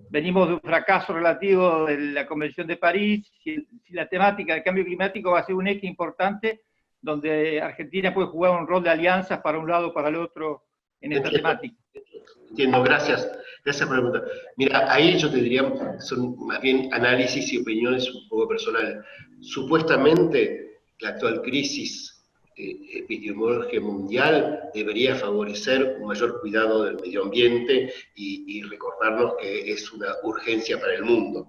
Venimos de un fracaso relativo de la Convención de París, si la temática del cambio climático va a ser un eje importante, donde Argentina puede jugar un rol de alianzas para un lado o para el otro en esta temática. Entiendo, gracias por la pregunta. Mira, ahí yo te diría, son más bien análisis y opiniones un poco personales. Supuestamente, la actual crisis epidemiológica mundial debería favorecer un mayor cuidado del medio ambiente y recordarnos que es una urgencia para el mundo.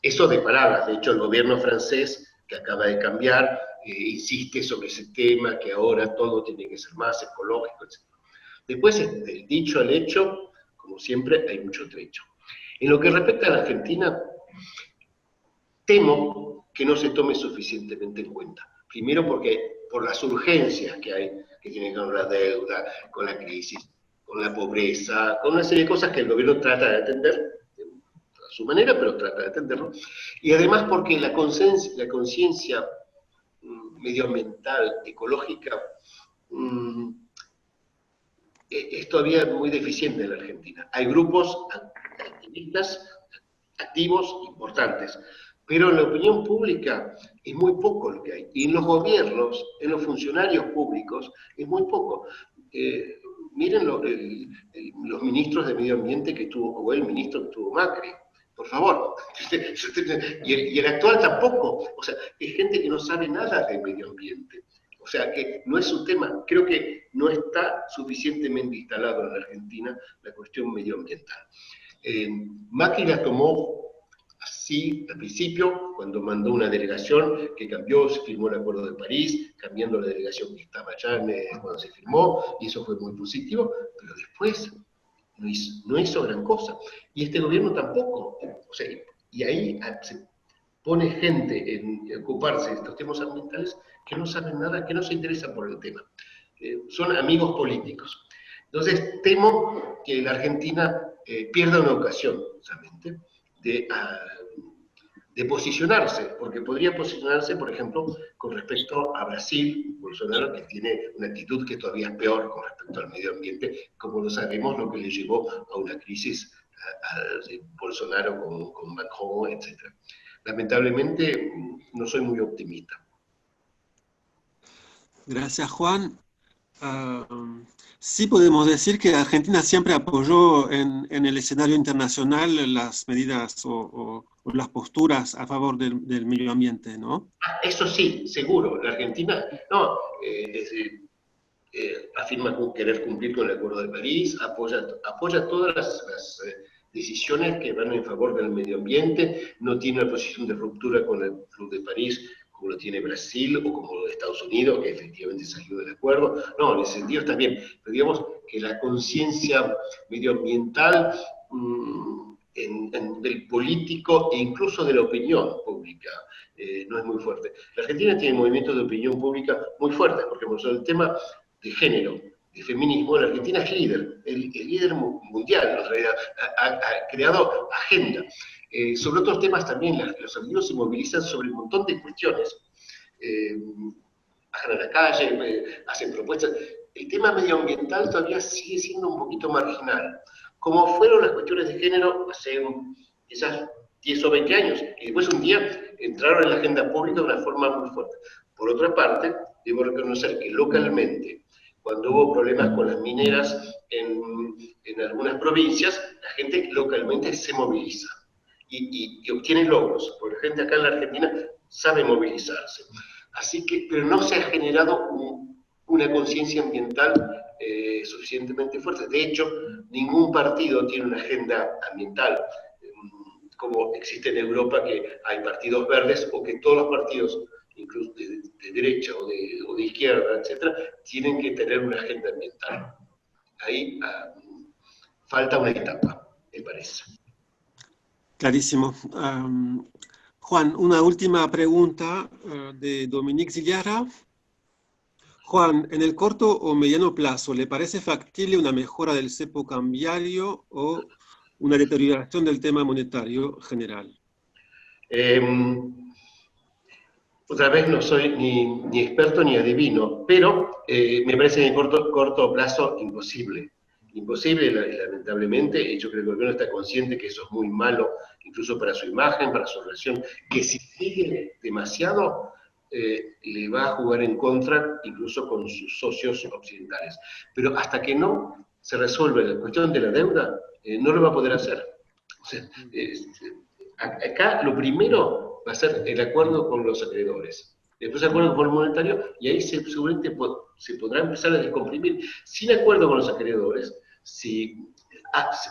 Eso de palabras, de hecho el gobierno francés, que acaba de cambiar, insiste sobre ese tema, que ahora todo tiene que ser más ecológico, etc. Después, del dicho al hecho, como siempre, hay mucho trecho. En lo que respecta a la Argentina, temo que no se tome suficientemente en cuenta. Primero porque por las urgencias que hay, que tienen que ver con la deuda, con la crisis, con la pobreza, con una serie de cosas que el gobierno trata de atender, a su manera, pero trata de atenderlo. Y además porque la conciencia medioambiental, ecológica, es todavía muy deficiente en la Argentina. Hay grupos activistas activos importantes, pero en la opinión pública es muy poco lo que hay. Y en los gobiernos, en los funcionarios públicos, es muy poco. Miren los ministros de Medio Ambiente que tuvo, o el ministro que tuvo Macri, por favor. Y el actual tampoco. O sea, es gente que no sabe nada de medio ambiente. O sea, que no es un tema, creo que no está suficientemente instalado en la Argentina la cuestión medioambiental. Macri la tomó Sí, al principio, cuando mandó una delegación que cambió, se firmó el Acuerdo de París, cambiando la delegación que estaba allá cuando se firmó, y eso fue muy positivo, pero después no hizo gran cosa. Y este gobierno tampoco. O sea, y ahí se pone gente en ocuparse de estos temas ambientales que no saben nada, que no se interesan por el tema. Son amigos políticos. Entonces, temo que la Argentina pierda una ocasión, justamente, de posicionarse, porque podría posicionarse, por ejemplo, con respecto a Brasil, Bolsonaro, que tiene una actitud que todavía es peor con respecto al medio ambiente, como lo sabemos, lo que le llevó a una crisis de Bolsonaro con Macron, etc. Lamentablemente, no soy muy optimista. Gracias, Juan. Sí podemos decir que Argentina siempre apoyó en el escenario internacional las medidas o las posturas a favor del medio ambiente, ¿no? Eso sí, seguro. La Argentina afirma querer cumplir con el Acuerdo de París, apoya todas las decisiones que van en favor del medio ambiente, no tiene una posición de ruptura con el Club de París, como lo tiene Brasil o como lo de Estados Unidos, que efectivamente salió del acuerdo. No, en ese sentido está bien. Pero digamos que la conciencia medioambiental del político e incluso de la opinión pública no es muy fuerte. La Argentina tiene movimientos de opinión pública muy fuertes, porque por ejemplo, el tema de género, de feminismo, la Argentina es líder, el líder mundial, ha creado agenda. Sobre otros temas también, los argentinos se movilizan sobre un montón de cuestiones. Bajan a la calle, hacen propuestas. El tema medioambiental todavía sigue siendo un poquito marginal, como fueron las cuestiones de género hace quizás 10 o 20 años, y después un día entraron en la agenda pública de una forma muy fuerte. Por otra parte, debo reconocer que localmente, cuando hubo problemas con las mineras en algunas provincias, la gente localmente se moviliza y obtiene logros, porque la gente acá en la Argentina sabe movilizarse. Así que, pero no se ha generado una conciencia ambiental suficientemente fuerte. De hecho, ningún partido tiene una agenda ambiental, como existe en Europa, que hay partidos verdes, o que todos los partidos, incluso de derecha o de izquierda, etcétera, tienen que tener una agenda ambiental. Ahí falta una etapa, me parece. Clarísimo. Juan, una última pregunta de Dominique Zillara. Juan, en el corto o mediano plazo, ¿le parece factible una mejora del cepo cambiario o una deterioración del tema monetario general? Otra vez no soy ni experto ni adivino, pero me parece que en corto plazo imposible. Imposible, lamentablemente, y yo creo que el gobierno está consciente que eso es muy malo, incluso para su imagen, para su relación, que si sigue demasiado, le va a jugar en contra, incluso con sus socios occidentales. Pero hasta que no se resuelve la cuestión de la deuda, no lo va a poder hacer. O sea, acá lo primero va a ser el acuerdo con los acreedores. Después el acuerdo con el monetario, y ahí seguramente se podrá empezar a descomprimir. Sin acuerdo con los acreedores, si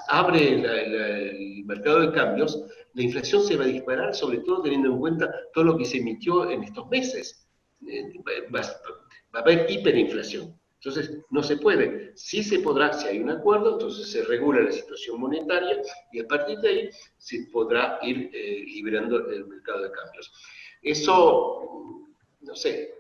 abre el mercado de cambios, la inflación se va a disparar, sobre todo teniendo en cuenta todo lo que se emitió en estos meses. Va a haber hiperinflación. Entonces, no se puede. Sí se podrá, si hay un acuerdo, entonces se regula la situación monetaria y a partir de ahí se podrá ir liberando el mercado de cambios. Eso, no sé,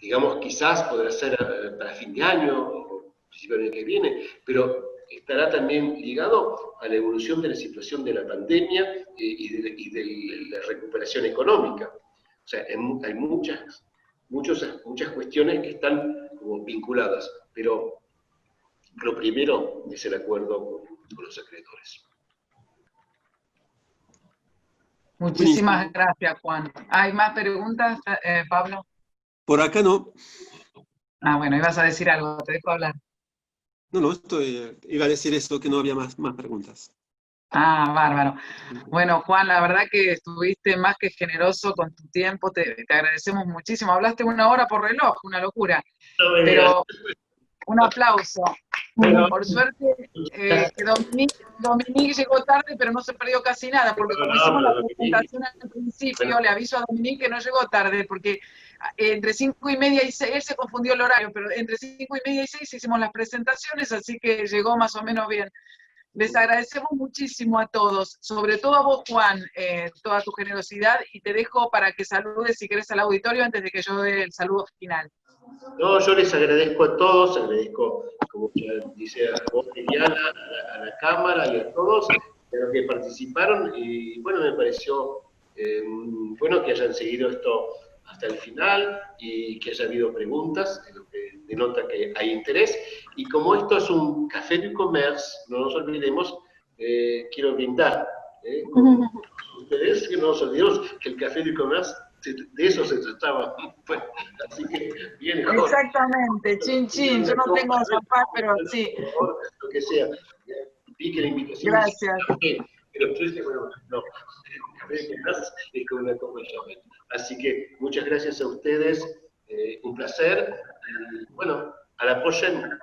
digamos, quizás podrá ser para fin de año o principio del año que viene, pero estará también ligado a la evolución de la situación de la pandemia y de la recuperación económica. O sea, hay muchas cuestiones que están como vinculadas, pero lo primero es el acuerdo con los acreedores. Muchísimas gracias, Juan. ¿Hay más preguntas, Pablo? Por acá no. Ah, bueno, ibas a decir algo, te dejo hablar. No, iba a decir eso, que no había más preguntas. Ah, bárbaro. Bueno, Juan, la verdad que estuviste más que generoso con tu tiempo, te agradecemos muchísimo. Hablaste 1 hora por reloj, una locura. Pero un aplauso. Bueno, Por suerte, Dominique llegó tarde, pero no se perdió casi nada, porque como hicimos la presentación al principio, le aviso a Dominique que no llegó tarde, porque entre 5:30 y 6, él se confundió el horario, pero entre 5:30 y 6 hicimos las presentaciones, así que llegó más o menos bien. Les agradecemos muchísimo a todos, sobre todo a vos, Juan, toda tu generosidad, y te dejo para que saludes, si querés, al auditorio antes de que yo dé el saludo final. No, yo les agradezco a todos, agradezco, como ya dice a vos, Liliana, a la Cámara y a todos a los que participaron, y bueno, me pareció bueno que hayan seguido esto hasta el final y que haya habido preguntas, lo que denota que hay interés. Y como esto es un café du commerce, no nos olvidemos, quiero brindar con ustedes, que no nos olvidemos que el café du commerce, de eso se trataba. Bueno, así que bien. Exactamente, chin chin, yo no tengo champán, pero sí. Lo que sea. Vi que la invitación. Gracias. Pero bueno, no, es con una copa de champán. Así que muchas gracias a ustedes, un placer. Y bueno, a la próxima.